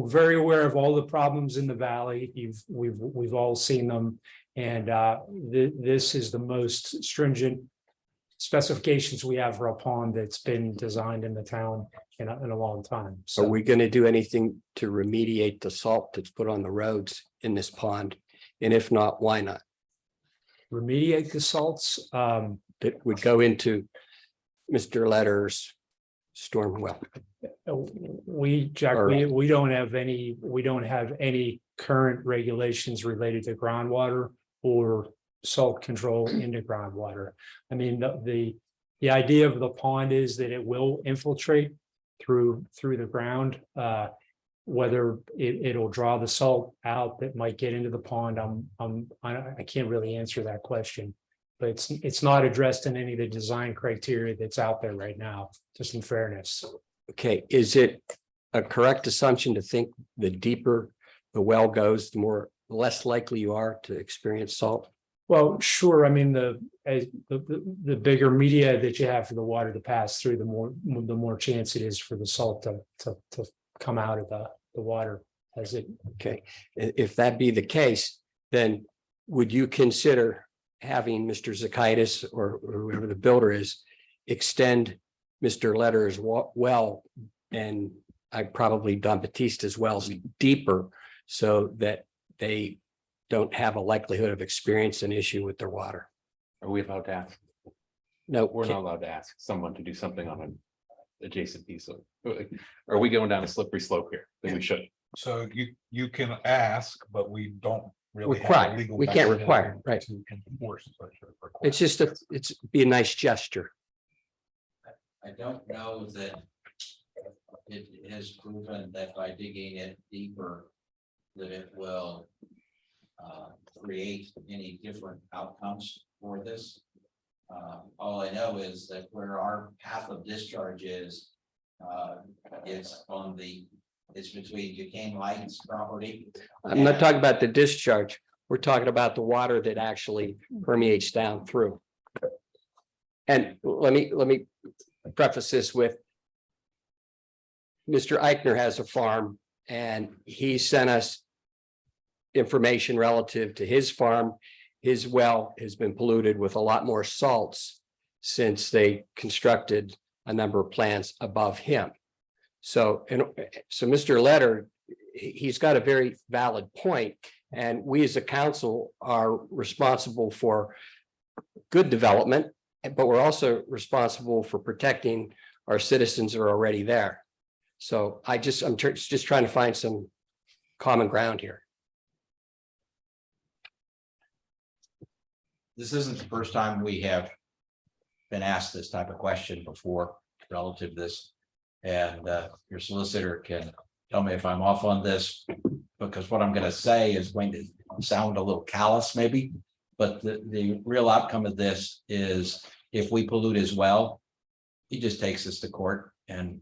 Speaker 18: very aware of all the problems in the valley. We've all seen them, and this is the most stringent specifications we have for a pond that's been designed in the town in a long time.
Speaker 10: So are we going to do anything to remediate the salt that's put on the roads in this pond? And if not, why not?
Speaker 18: Remediate the salts
Speaker 10: that would go into Mr. Letter's storm well.
Speaker 18: Jack, we don't have any current regulations related to groundwater or salt control into groundwater. I mean, the idea of the pond is that it will infiltrate through the ground. Whether it'll draw the salt out that might get into the pond, I can't really answer that question. But it's not addressed in any of the design criteria that's out there right now, just in fairness.
Speaker 10: Okay, is it a correct assumption to think the deeper the well goes, the less likely you are to experience salt?
Speaker 18: Well, sure. I mean, the bigger media that you have for the water to pass through, the more chance it is for the salt to come out of the water as it.
Speaker 10: Okay, if that be the case, then would you consider having Mr. Zakaitis or whoever the builder is extend Mr. Letter's well, and I probably Don Batista's wells deeper so that they don't have a likelihood of experiencing an issue with their water?
Speaker 1: Are we allowed to ask?
Speaker 10: No,
Speaker 1: We're not allowed to ask someone to do something on an adjacent piece of, are we going down a slippery slope here that we should?
Speaker 8: So you can ask, but we don't really have a
Speaker 10: Require,
Speaker 8: legal
Speaker 10: we can't
Speaker 8: mechanism
Speaker 10: require, right?
Speaker 8: to enforce such a requirement.
Speaker 10: It's just it's be a nice gesture.
Speaker 7: I don't know that it is proven that by digging it deeper, that it will create any different outcomes for this. All I know is that where our path of discharge is it's between Duquesne Lights property.
Speaker 10: I'm not talking about the discharge. We're talking about the water that actually permeates down through. And let me preface this with Mr. Eichner has a farm and he sent us information relative to his farm. His well has been polluted with a lot more salts since they constructed a number of plants above him. So Mr. Letter, he's got a very valid point, and we as a council are responsible for good development, but we're also responsible for protecting our citizens who are already there. So I'm just trying to find some common ground here.
Speaker 7: This isn't the first time we have been asked this type of question before relative to this. And your solicitor can tell me if I'm off on this, because what I'm going to say is going to sound a little callous maybe, but the real outcome of this is if we pollute as well, he just takes us to court and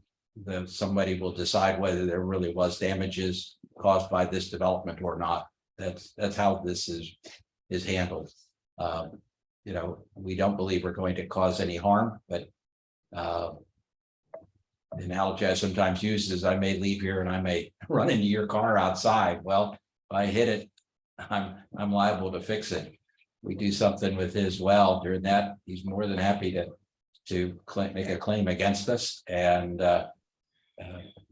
Speaker 7: somebody will decide whether there really was damages caused by this development or not. That's how this is handled. We don't believe we're going to cause any harm, but the analogy I sometimes use is I may leave here and I may run into your car outside. Well, if I hit it, I'm liable to fix it. We do something with his well during that, he's more than happy to make a claim against us. And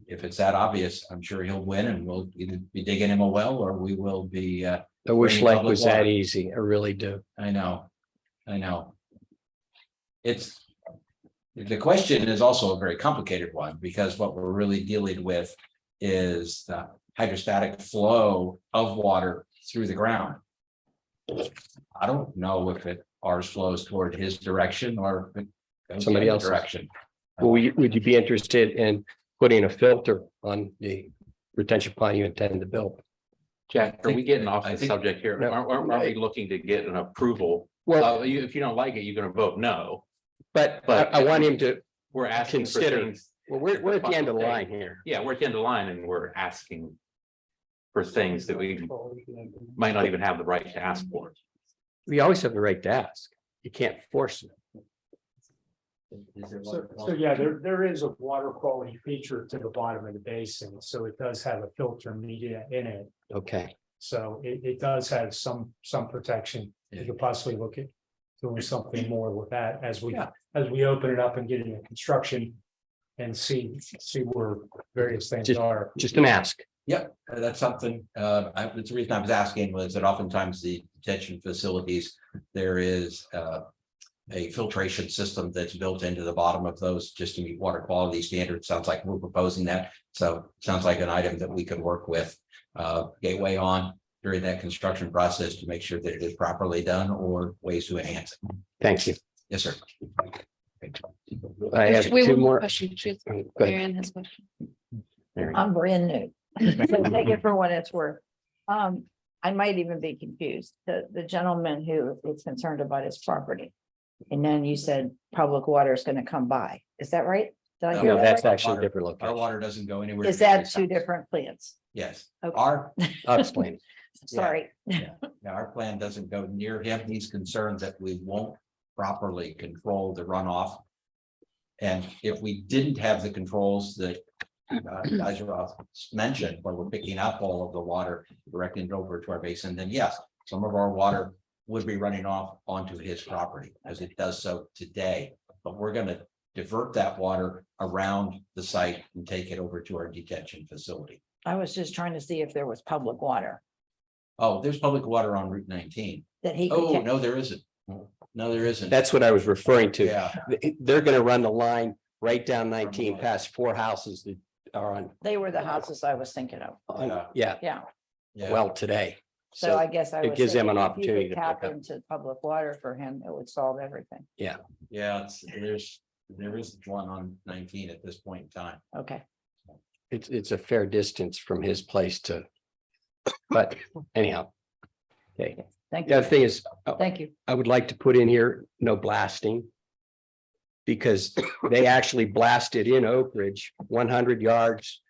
Speaker 7: if it's that obvious, I'm sure he'll win and we'll either be digging him a well or we will be.
Speaker 10: I wish
Speaker 7: bringing
Speaker 10: life
Speaker 7: public
Speaker 10: was
Speaker 7: water.
Speaker 10: that easy. I really do.
Speaker 7: I know. The question is also a very complicated one because what we're really dealing with is the hydrostatic flow of water through the ground. I don't know if ours flows toward his direction or if it goes
Speaker 10: Somebody
Speaker 7: the other
Speaker 10: else's.
Speaker 7: direction.
Speaker 10: Would you be interested in putting a filter on the retention pond you intend to build?
Speaker 1: Jack, are we getting off
Speaker 7: I
Speaker 1: the
Speaker 7: think-
Speaker 1: subject here?
Speaker 10: No.
Speaker 1: Aren't we looking to get an approval?
Speaker 10: Well,
Speaker 1: If you don't like it, you're gonna vote no.
Speaker 10: but
Speaker 1: But
Speaker 10: I want him to,
Speaker 1: We're asking for
Speaker 10: Consider.
Speaker 1: things.
Speaker 10: well, we're at the end of the line here.
Speaker 1: Yeah, we're at the end of the line and we're asking for things that we might not even have the right to ask for.
Speaker 10: We always have the right to ask. You can't force it.
Speaker 18: So yeah, there is a water quality feature to the bottom of the basin, so it does have a filter media in it.
Speaker 10: Okay.
Speaker 18: So it does have some protection. You could possibly look at doing something more with that as we open it up and get into construction and see where various things are.
Speaker 10: Just an ask.
Speaker 7: Yep, that's something, the reason I was asking was that oftentimes the detention facilities, there is a filtration system that's built into the bottom of those just to meet water quality standards. Sounds like we're proposing that. So sounds like an item that we could work with Gateway on during that construction process to make sure that it is properly done or ways to enhance it.
Speaker 10: Thank you.
Speaker 7: Yes, sir.
Speaker 10: I have
Speaker 16: Wait,
Speaker 10: two
Speaker 16: one more
Speaker 10: more.
Speaker 16: question. She has-
Speaker 10: Go ahead.
Speaker 16: Marianne has a question.
Speaker 19: I'm brand new. So take it for what it's worth. I might even be confused. The gentleman who is concerned about his property. And then you said public water is gonna come by. Is that right? Did I hear
Speaker 10: No,
Speaker 19: that
Speaker 10: that's
Speaker 19: right?
Speaker 10: actually a different
Speaker 7: Our
Speaker 10: location.
Speaker 7: water doesn't go anywhere.
Speaker 19: Is that two different plants?
Speaker 7: Yes,
Speaker 19: Okay.
Speaker 10: I'll explain.
Speaker 19: Sorry.
Speaker 7: Yeah, our plan doesn't go near him. He's concerned that we won't properly control the runoff. And if we didn't have the controls that Geyser mentioned, where we're picking up all of the water, directing it over to our basin, then yes, some of our water would be running off onto his property as it does so today. But we're gonna divert that water around the site and take it over to our detention facility.
Speaker 19: I was just trying to see if there was public water
Speaker 7: Oh, there's public water on Route 19.
Speaker 19: that he could.
Speaker 7: Oh,
Speaker 19: get.
Speaker 7: no, there isn't. No, there isn't.
Speaker 10: That's what I was referring to.
Speaker 7: Yeah.
Speaker 10: They're gonna run the line right down 19 past 4 houses that are on,
Speaker 19: They were the houses I was thinking of.
Speaker 10: yeah,
Speaker 19: Yeah.
Speaker 7: Yeah.
Speaker 10: well, today.
Speaker 19: So I guess I was.
Speaker 10: it gives them
Speaker 19: thinking
Speaker 10: an
Speaker 19: if you could
Speaker 10: opportunity to
Speaker 19: Tap
Speaker 10: pick up.
Speaker 19: into public water for him, it would solve everything.
Speaker 10: Yeah,
Speaker 7: Yeah, there is one on 19 at this point in time.
Speaker 19: Okay.
Speaker 10: it's a fair distance from his place to, but anyhow. Okay,
Speaker 19: Thank
Speaker 10: the
Speaker 19: you.
Speaker 10: other thing is,
Speaker 19: Thank you.
Speaker 10: I would like to put in here, no blasting. Because they actually blasted in Oak Ridge, 100 yards.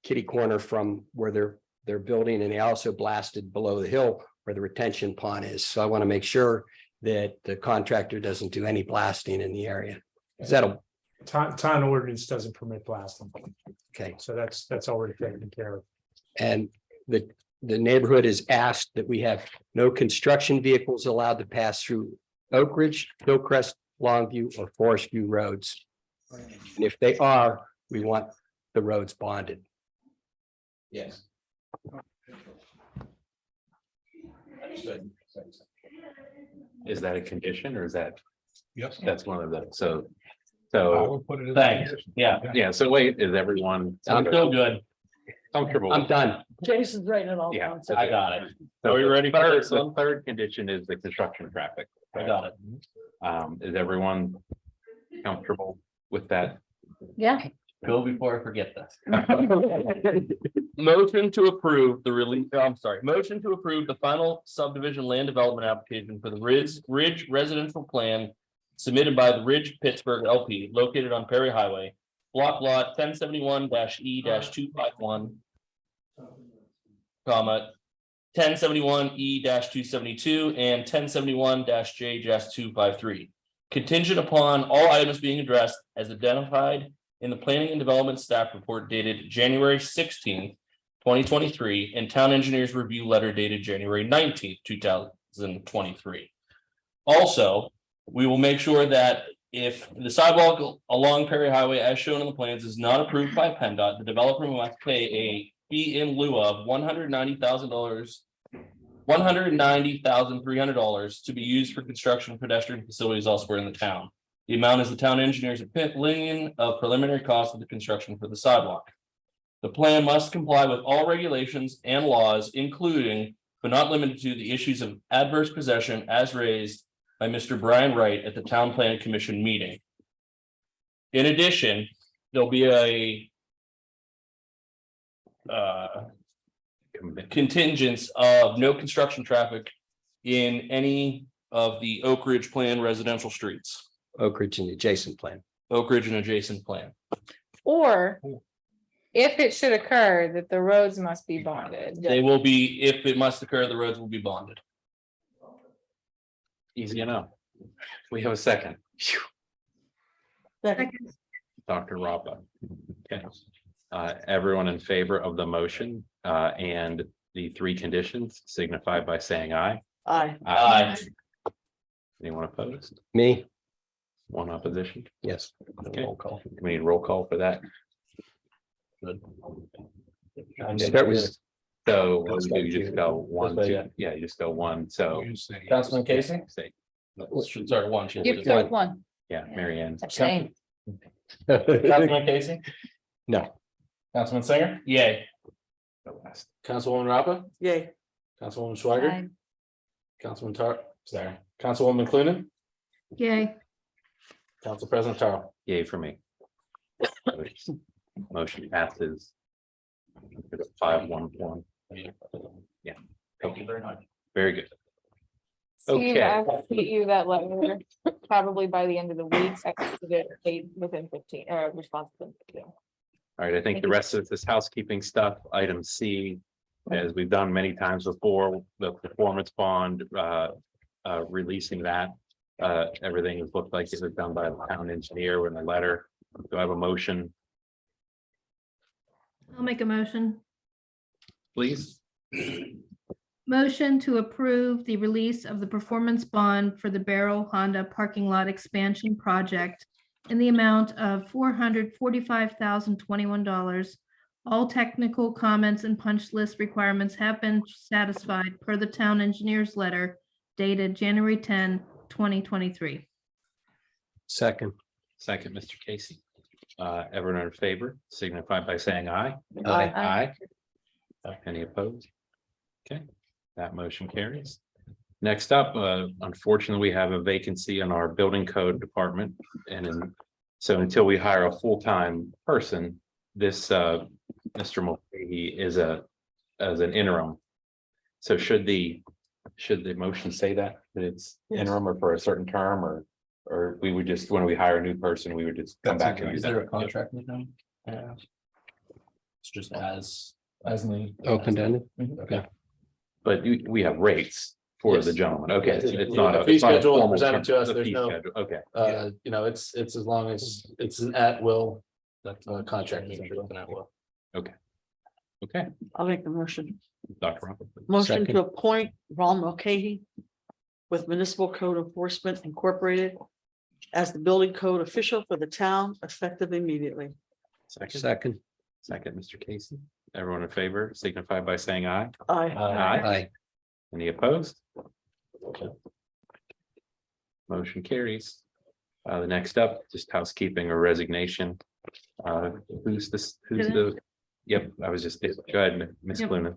Speaker 10: Kitty corner from where they're building, and they also blasted below the hill where the retention pond is. So I want to make sure that the contractor doesn't do any blasting in the area. Is that a,
Speaker 18: Town ordinance doesn't permit blasting,
Speaker 10: okay?
Speaker 18: so that's already taken care of.
Speaker 10: And the neighborhood is asked that we have no construction vehicles allowed to pass through Oak Ridge, Hillcrest, Longview, or Forest View roads. And if they are, we want the roads bonded.
Speaker 7: Yes. Understood.
Speaker 1: Is that a condition or is that,
Speaker 8: Yes.
Speaker 1: that's one of the,
Speaker 8: I
Speaker 1: so,
Speaker 8: would put it in.
Speaker 13: Thanks. Yeah,
Speaker 1: yeah, so wait, is everyone?
Speaker 13: I'm still good.
Speaker 1: Comfortable?
Speaker 10: I'm done.
Speaker 19: Jason's writing it all
Speaker 1: Yeah.
Speaker 19: down.
Speaker 13: I got it.
Speaker 1: So
Speaker 13: Are we
Speaker 1: the
Speaker 13: ready for
Speaker 1: third-
Speaker 13: this one?
Speaker 1: The third condition is the construction traffic.
Speaker 13: I got it.
Speaker 1: Is everyone comfortable with that?
Speaker 16: Yeah.
Speaker 13: Go before I forget this. Motion to approve the motion to approve the final subdivision land development application for the Ridge residential plan submitted by the Ridge Pittsburgh LP located on Perry Highway, block lot 1071-E-251, comma, 1071E-272 and 1071-J-253. Contingent upon all items being addressed as identified in the planning and development staff report dated January 16th, 2023, and town engineers review letter dated January 19th, 2023. Also, we will make sure that if the sidewalk along Perry Highway as shown in the plans is not approved by PennDOT, the developer must pay a fee in lieu of $190,300 to be used for construction of pedestrian facilities elsewhere in the town. The amount is the town engineer's opinion of preliminary cost of the construction for the sidewalk. The plan must comply with all regulations and laws, including but not limited to the issues of adverse possession as raised by Mr. Brian Wright at the Town Planning Commission meeting. In addition, there'll be a contingents of no construction traffic in any of the Oak Ridge Plan residential streets.
Speaker 10: Oak Ridge and adjacent plan.
Speaker 13: Oak Ridge and adjacent plan.
Speaker 20: Or if it should occur that the roads must be bonded.
Speaker 13: They will be, if it must occur, the roads will be bonded.
Speaker 1: Easy enough. We have a second.
Speaker 3: Second.
Speaker 1: Dr. Rapa. Okay. Everyone in favor of the motion and the three conditions signify by saying aye.
Speaker 3: Aye.
Speaker 13: Aye.
Speaker 1: Anyone opposed?
Speaker 10: Me?
Speaker 1: One opposition?
Speaker 10: Yes.
Speaker 1: Okay.
Speaker 10: Roll call.
Speaker 1: We need roll call for that.
Speaker 10: Start with,
Speaker 1: So what do you just go one,
Speaker 13: This way,
Speaker 1: two,
Speaker 13: yeah.
Speaker 1: yeah, you just go one, so.
Speaker 13: Councilman Casey?
Speaker 1: Say,
Speaker 13: Sorry, one.
Speaker 16: Yep, sorry, one.
Speaker 1: Yeah, Mary Ann.
Speaker 19: Abstain.
Speaker 17: Councilman Casey,
Speaker 10: No.
Speaker 17: Councilman Singer,
Speaker 13: Yay.
Speaker 17: Councilwoman Rappa,
Speaker 3: Yay.
Speaker 17: Councilwoman Schweiger,
Speaker 16: Aye.
Speaker 17: Councilman Councilwoman Clunin,
Speaker 5: Yay.
Speaker 17: Council President Taro.
Speaker 1: Yay for me. Motion passes. 5-1-1. Yeah.
Speaker 13: Thank you very much.
Speaker 1: Very good.
Speaker 20: Steve,
Speaker 1: Okay.
Speaker 20: I'll get you that letter probably by the end of the week. I can get it paid within 15, response within 15.
Speaker 1: All right, I think the rest of this housekeeping stuff, item C, as we've done many times before, the performance bond, releasing that. Everything has looked like it was done by the town engineer in the letter. Do I have a motion,
Speaker 5: I'll make a motion.
Speaker 1: please?
Speaker 5: Motion to approve the release of the performance bond for the Barrel Honda parking lot expansion project in the amount of $445,021. All technical comments and punch list requirements have been satisfied per the town engineer's letter dated January 10, 2023.
Speaker 10: Second.
Speaker 1: Second, Mr. Casey. Everyone in favor, signify by saying aye.
Speaker 3: Aye.
Speaker 1: Aye. Any opposed? Okay, that motion carries. Next up, unfortunately, we have a vacancy in our building code department. So until we hire a full-time person, this Mr. Mulcahy is as an interim. So should the motion say that it's interim or for a certain term, or we would just, when we hire a new person, we would just come back and.
Speaker 13: Is there a contract with them? Yeah. It's just as the.
Speaker 10: Open-ended?
Speaker 13: Okay.
Speaker 1: But we have rates for
Speaker 17: Yes.
Speaker 1: the gentleman. Okay,
Speaker 17: Yes,
Speaker 1: it's
Speaker 17: the
Speaker 1: not a.
Speaker 17: fee
Speaker 1: it's not a
Speaker 17: schedule is
Speaker 1: formal
Speaker 17: presented to us.
Speaker 1: the
Speaker 17: There's
Speaker 1: fee
Speaker 17: no-
Speaker 1: schedule. Okay,
Speaker 17: It's as long as it's an at will, that contract is an at will.
Speaker 1: okay.
Speaker 3: I'll make the motion.
Speaker 1: Dr. Roberts.
Speaker 3: Motion
Speaker 10: Second.
Speaker 3: to appoint Ron Mulcahy with Municipal Code Enforcement Incorporated as the building code official for the town effective immediately.
Speaker 10: Second.
Speaker 1: Second, Mr. Casey. Everyone in favor, signify by saying aye.
Speaker 3: Aye.
Speaker 10: Aye.
Speaker 1: Any opposed? Motion carries. The next up, just housekeeping or resignation. Who's this? Who's the? Yep, I was just, go ahead, Ms.
Speaker 5: Yep.
Speaker 1: Clunin.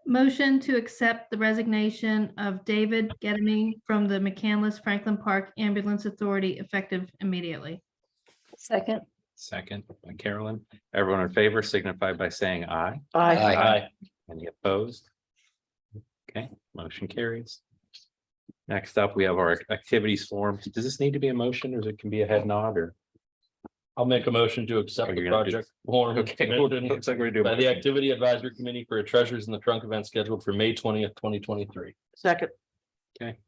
Speaker 5: Motion to accept the resignation of David Gedemy from the McCandless Franklin Park Ambulance Authority effective immediately.
Speaker 16: Second.
Speaker 1: Second, by Carolyn. Everyone in favor, signify by saying aye.
Speaker 3: Aye.
Speaker 1: Any opposed? Okay, motion carries. Next up, we have our activities form. Does this need to be a motion or it can be a head nod or?
Speaker 13: I'll make a motion to accept
Speaker 1: Oh,
Speaker 13: the
Speaker 1: you're gonna do-
Speaker 13: project form
Speaker 1: Okay,
Speaker 13: submitted
Speaker 1: looks like we're doing.
Speaker 13: by the Activity Advisory Committee for a Treasures in the Trunk event scheduled for May 20th, 2023.
Speaker 3: Second.
Speaker 1: Okay,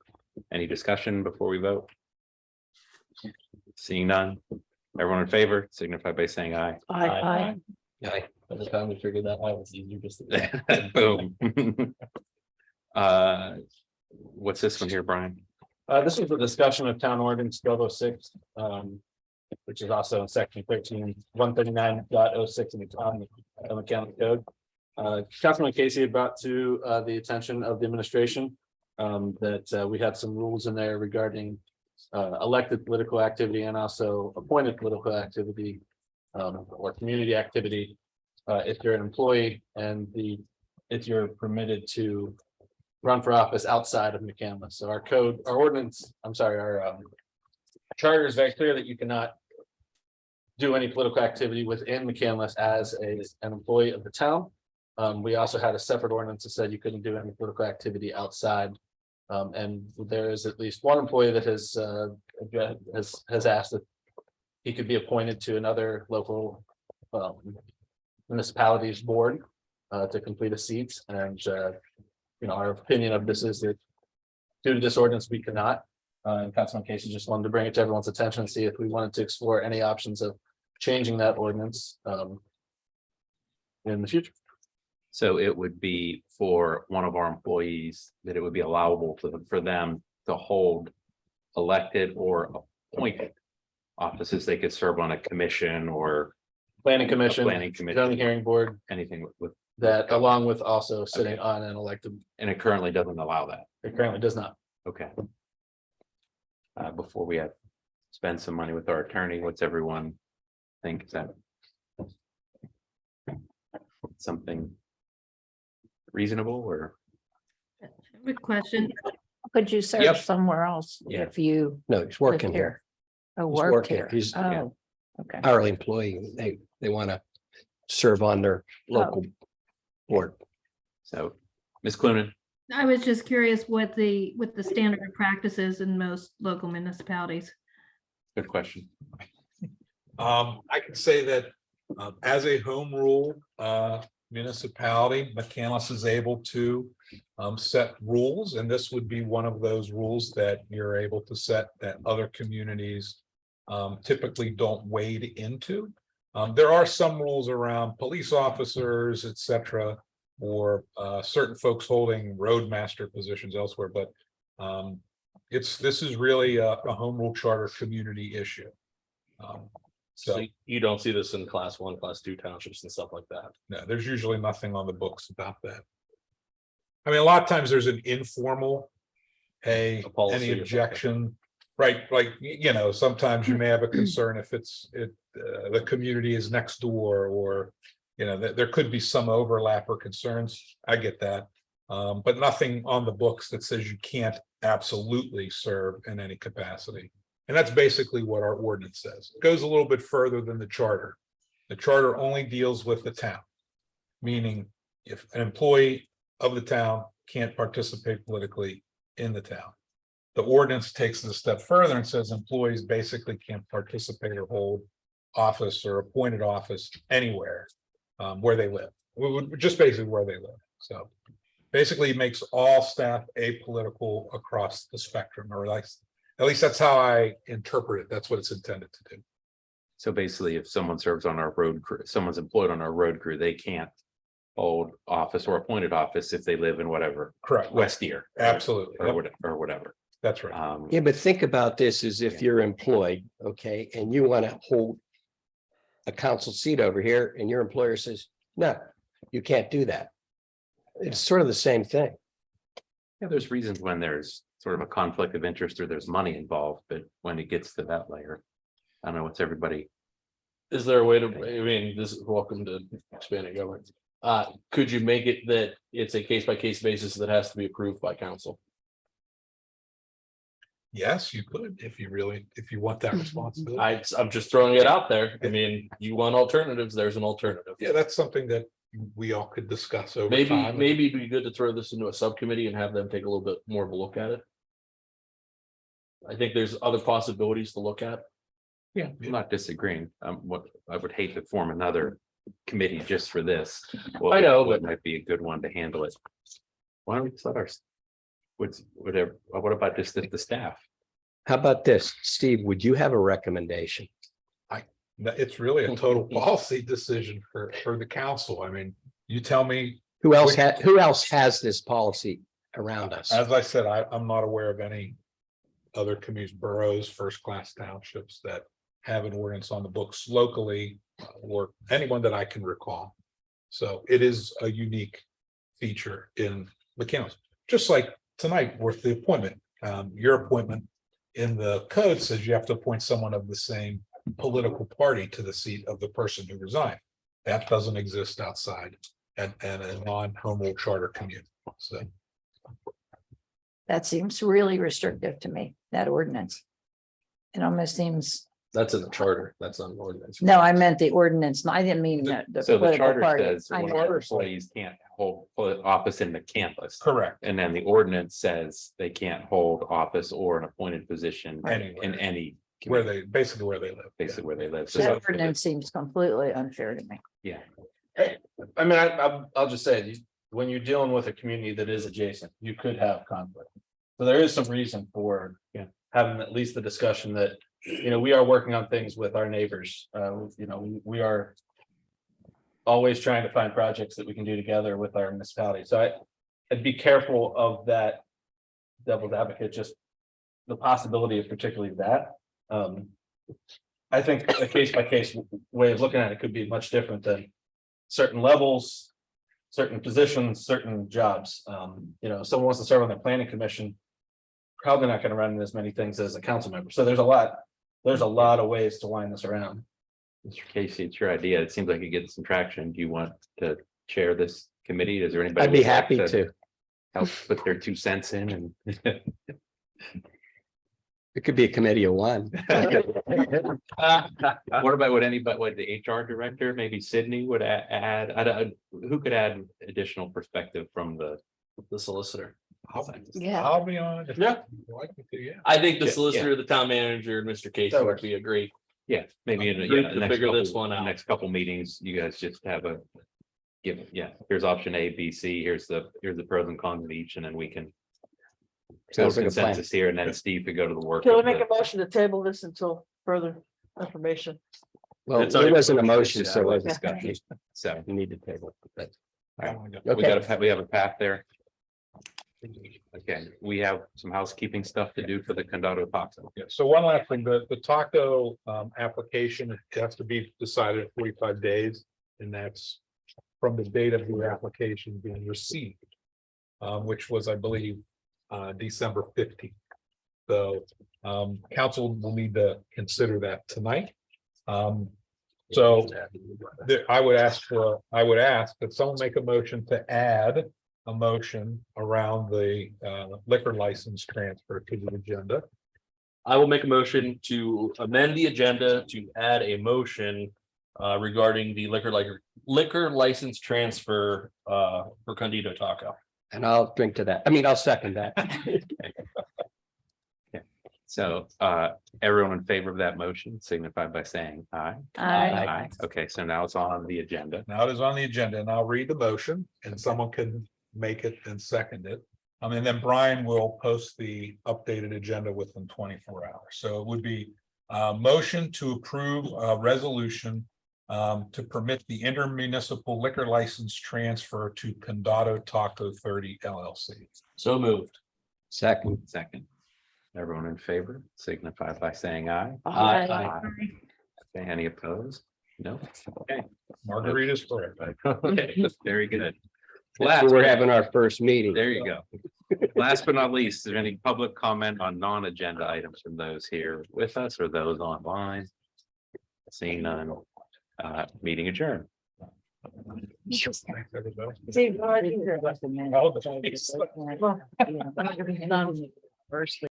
Speaker 1: any discussion before we vote? Seeing none, everyone in favor, signify by saying aye.
Speaker 3: Aye.
Speaker 10: Aye.
Speaker 13: By the time we figured that out, it's easier just to.
Speaker 1: Boom. What's this one here, Brian?
Speaker 17: This was a discussion of town ordinance 1206, which is also in section 139.06 in the town of McCown code. Councilman Casey had brought to the attention of the administration that we had some rules in there regarding elected political activity and also appointed political activity or community activity. If you're an employee and if you're permitted to run for office outside of McCandless. So our charter is very clear that you cannot do any political activity within McCandless as an employee of the town. We also had a separate ordinance that said you couldn't do any political activity outside. And there is at least one employee that has asked that he could be appointed to another local municipalities board to complete a seat. And our opinion of this is that due to this ordinance, we cannot. And Councilman Casey just wanted to bring it to everyone's attention and see if we wanted to explore any options of changing that ordinance in the future.
Speaker 1: So it would be for one of our employees that it would be allowable for them to hold elected or appointed offices. They could serve on a commission or
Speaker 17: Planning commission,
Speaker 1: planning commission.
Speaker 17: zoning hearing board,
Speaker 1: anything with
Speaker 17: that along with also sitting on an elected,
Speaker 1: and it currently doesn't allow that.
Speaker 17: it currently does not.
Speaker 1: Okay. before we have spend some money with our attorney, what's everyone think? Is that something reasonable or?
Speaker 5: Good question.
Speaker 19: Could you search
Speaker 10: Yep.
Speaker 19: somewhere else
Speaker 10: Yeah.
Speaker 19: if you?
Speaker 10: No, he's working
Speaker 19: lived
Speaker 10: here.
Speaker 19: Oh,
Speaker 10: He's
Speaker 19: work
Speaker 10: working.
Speaker 19: here.
Speaker 10: He's
Speaker 19: Oh, okay.
Speaker 10: hourly employee. They want to serve on their local board.
Speaker 1: So, Ms. Clunin,
Speaker 5: I was just curious what the standard practices in most local municipalities.
Speaker 1: good question.
Speaker 8: I can say that as a home rule municipality, McCandless is able to set rules, and this would be one of those rules that you're able to set that other communities typically don't wade into. There are some rules around police officers, et cetera, or certain folks holding roadmaster positions elsewhere, but this is really a home rule charter community issue.
Speaker 13: So you don't see this in class 1, class 2 townships and stuff like that.
Speaker 8: No, there's usually nothing on the books about that. I mean, a lot of times there's an informal, hey,
Speaker 13: A policy or
Speaker 8: any
Speaker 13: something.
Speaker 8: objection, right? Like, you know, sometimes you may have a concern if the community is next door, or, you know, there could be some overlap or concerns. I get that. But nothing on the books that says you can't absolutely serve in any capacity. And that's basically what our ordinance says. It goes a little bit further than the charter. The charter only deals with the town, meaning if an employee of the town can't participate politically in the town. The ordinance takes it a step further and says employees basically can't participate or hold office or appointed office anywhere where they live. Just basically where they live. So basically it makes all staff apolitical across the spectrum, or like, at least that's how I interpret it. That's what it's intended to do.
Speaker 1: So basically, if someone serves on our road crew, someone's employed on our road crew, they can't hold office or appointed office if they live in whatever.
Speaker 8: Correct.
Speaker 1: West Ear.
Speaker 8: Absolutely.
Speaker 1: Or whatever.
Speaker 8: That's right.
Speaker 10: Yeah, but think about this as if you're employed, okay, and you want to hold a council seat over here and your employer says, no, you can't do that. It's sort of the same thing.
Speaker 1: Yeah, there's reasons when there's sort of a conflict of interest or there's money involved, but when it gets to that layer, I don't know, what's everybody.
Speaker 13: Is there a way to, I mean, this is welcome to expanding government. Could you make it that it's a case by case basis that has to be approved by council?
Speaker 8: Yes, you could, if you want that responsibility.
Speaker 13: I'm just throwing it out there. I mean, you want alternatives, there's an alternative.
Speaker 8: Yeah, that's something that we all could discuss over
Speaker 13: Maybe,
Speaker 8: time.
Speaker 13: maybe it'd be good to throw this into a subcommittee and have them take a little bit more of a look at it. I think there's other possibilities to look at.
Speaker 1: Yeah, I'm not disagreeing. What I would hate to form another committee just for this. Well,
Speaker 13: I know,
Speaker 1: what
Speaker 13: but-
Speaker 1: might be a good one to handle it. Why don't we just let our, whatever, what about just the staff?
Speaker 10: How about this? Steve, would you have a recommendation?
Speaker 8: It's really a total policy decision for the council. I mean, you tell me.
Speaker 10: Who else has this policy around us?
Speaker 8: As I said, I'm not aware of any other communities, boroughs, first-class townships that have an ordinance on the books locally, or anyone that I can recall. So it is a unique feature in McCandless, just like tonight with the appointment. Your appointment in the code says you have to appoint someone of the same political party to the seat of the person who resigned. That doesn't exist outside and a non-home rule charter community. So
Speaker 19: That seems really restrictive to me, that ordinance. It almost seems,
Speaker 13: That's in the charter. That's on ordinance.
Speaker 19: no, I meant the ordinance. I didn't mean the
Speaker 1: So the
Speaker 19: political
Speaker 1: charter
Speaker 19: party.
Speaker 1: says
Speaker 19: I
Speaker 1: one of
Speaker 19: meant-
Speaker 1: our employees can't hold office in McCandless.
Speaker 8: correct.
Speaker 1: And then the ordinance says they can't hold office or an appointed position
Speaker 8: Anywhere.
Speaker 1: in any.
Speaker 8: Where they basically where they live.
Speaker 1: Basically where they live. So
Speaker 19: That ordinance seems completely unfair to me.
Speaker 1: yeah,
Speaker 13: I mean, I'll just say, when you're dealing with a community that is adjacent, you could have conflict. So there is some reason for having at least the discussion that, you know, we are working on things with our neighbors. You know, we are always trying to find projects that we can do together with our municipality. So I'd be careful of that devil's advocate, just the possibility of particularly that. I think a case by case way of looking at it could be much different than certain levels, certain positions, certain jobs. You know, if someone wants to serve on the planning commission.
Speaker 17: probably not gonna run as many things as a council member. So there's a lot of ways to wind this around.
Speaker 1: Mr. Casey, it's your idea. It seems like it gets some traction. Do you want to chair this committee? Is there anybody?
Speaker 10: I'd be
Speaker 1: who'd like
Speaker 10: happy to.
Speaker 1: Help put their 2 cents in and.
Speaker 10: It could be a committee of one.
Speaker 1: What about, would anybody, what the HR director, maybe Sydney would add, who could add additional perspective from the
Speaker 17: solicitor?
Speaker 8: I'll be on. if
Speaker 17: Yeah.
Speaker 8: you'd like me to, yeah.
Speaker 17: I think the
Speaker 1: Yeah,
Speaker 17: solicitor, the town manager, and Mr. Casey
Speaker 1: That
Speaker 17: would
Speaker 1: works.
Speaker 17: be a great.
Speaker 1: Yeah, maybe in the
Speaker 17: Group
Speaker 1: yeah,
Speaker 17: to
Speaker 1: the next
Speaker 17: figure this
Speaker 1: couple-
Speaker 17: one out.
Speaker 1: Next couple meetings, you guys just have a. Here's option A, B, C, here's the pros and cons of each, and then we can.
Speaker 10: Sounds like a plan.
Speaker 1: Consensus here, and then Steve could go to the work.
Speaker 3: Can we
Speaker 1: of
Speaker 3: make
Speaker 1: the-
Speaker 3: a motion to table this until further information?
Speaker 10: Well,
Speaker 1: It's
Speaker 10: it
Speaker 1: already-
Speaker 10: wasn't a motion,
Speaker 1: it's
Speaker 10: so it
Speaker 1: just
Speaker 10: wasn't
Speaker 1: discussion. So.
Speaker 10: You need to table. But
Speaker 1: All right.
Speaker 10: Okay.
Speaker 1: We have a path there. Okay, we have some housekeeping stuff to do for the Condado Taco.
Speaker 8: Yeah, so one last thing, the taco application has to be decided in 45 days, and that's from the date of the application being received. Which was, I believe, December 15th. So council will need to consider that tonight. So I would ask that someone make a motion to add a motion around the liquor license transfer to the agenda.
Speaker 17: I will make a motion to amend the agenda to add a motion regarding the liquor license transfer for Candido Taco.
Speaker 10: And I'll drink to that. I mean, I'll second that.
Speaker 1: So everyone in favor of that motion signify by saying aye.
Speaker 16: Aye.
Speaker 1: Okay, so now it's on the agenda.
Speaker 8: Now it is on the agenda, and I'll read the motion, and someone can make it and second it. And then Brian will post the updated agenda within 24 hours. So it would be a motion to approve a resolution to permit the intermunicipal liquor license transfer to Condado Taco 30 LLC.
Speaker 17: So moved.
Speaker 10: Second.
Speaker 1: Everyone in favor signify by saying aye.
Speaker 16: Aye.
Speaker 1: Okay, any opposed? No. Okay.
Speaker 8: Margarita's for everybody.
Speaker 1: Okay, that's very good.
Speaker 10: So we're having our first meeting.
Speaker 1: There you go. Last but not least, is there any public comment on non-agenda items from those here with us or those online? Seeing none, meeting adjourned.
Speaker 8: Thanks, everybody.
Speaker 19: See, well, I think they're less than that.
Speaker 8: Oh, the-
Speaker 19: Well, I'm not gonna be done first.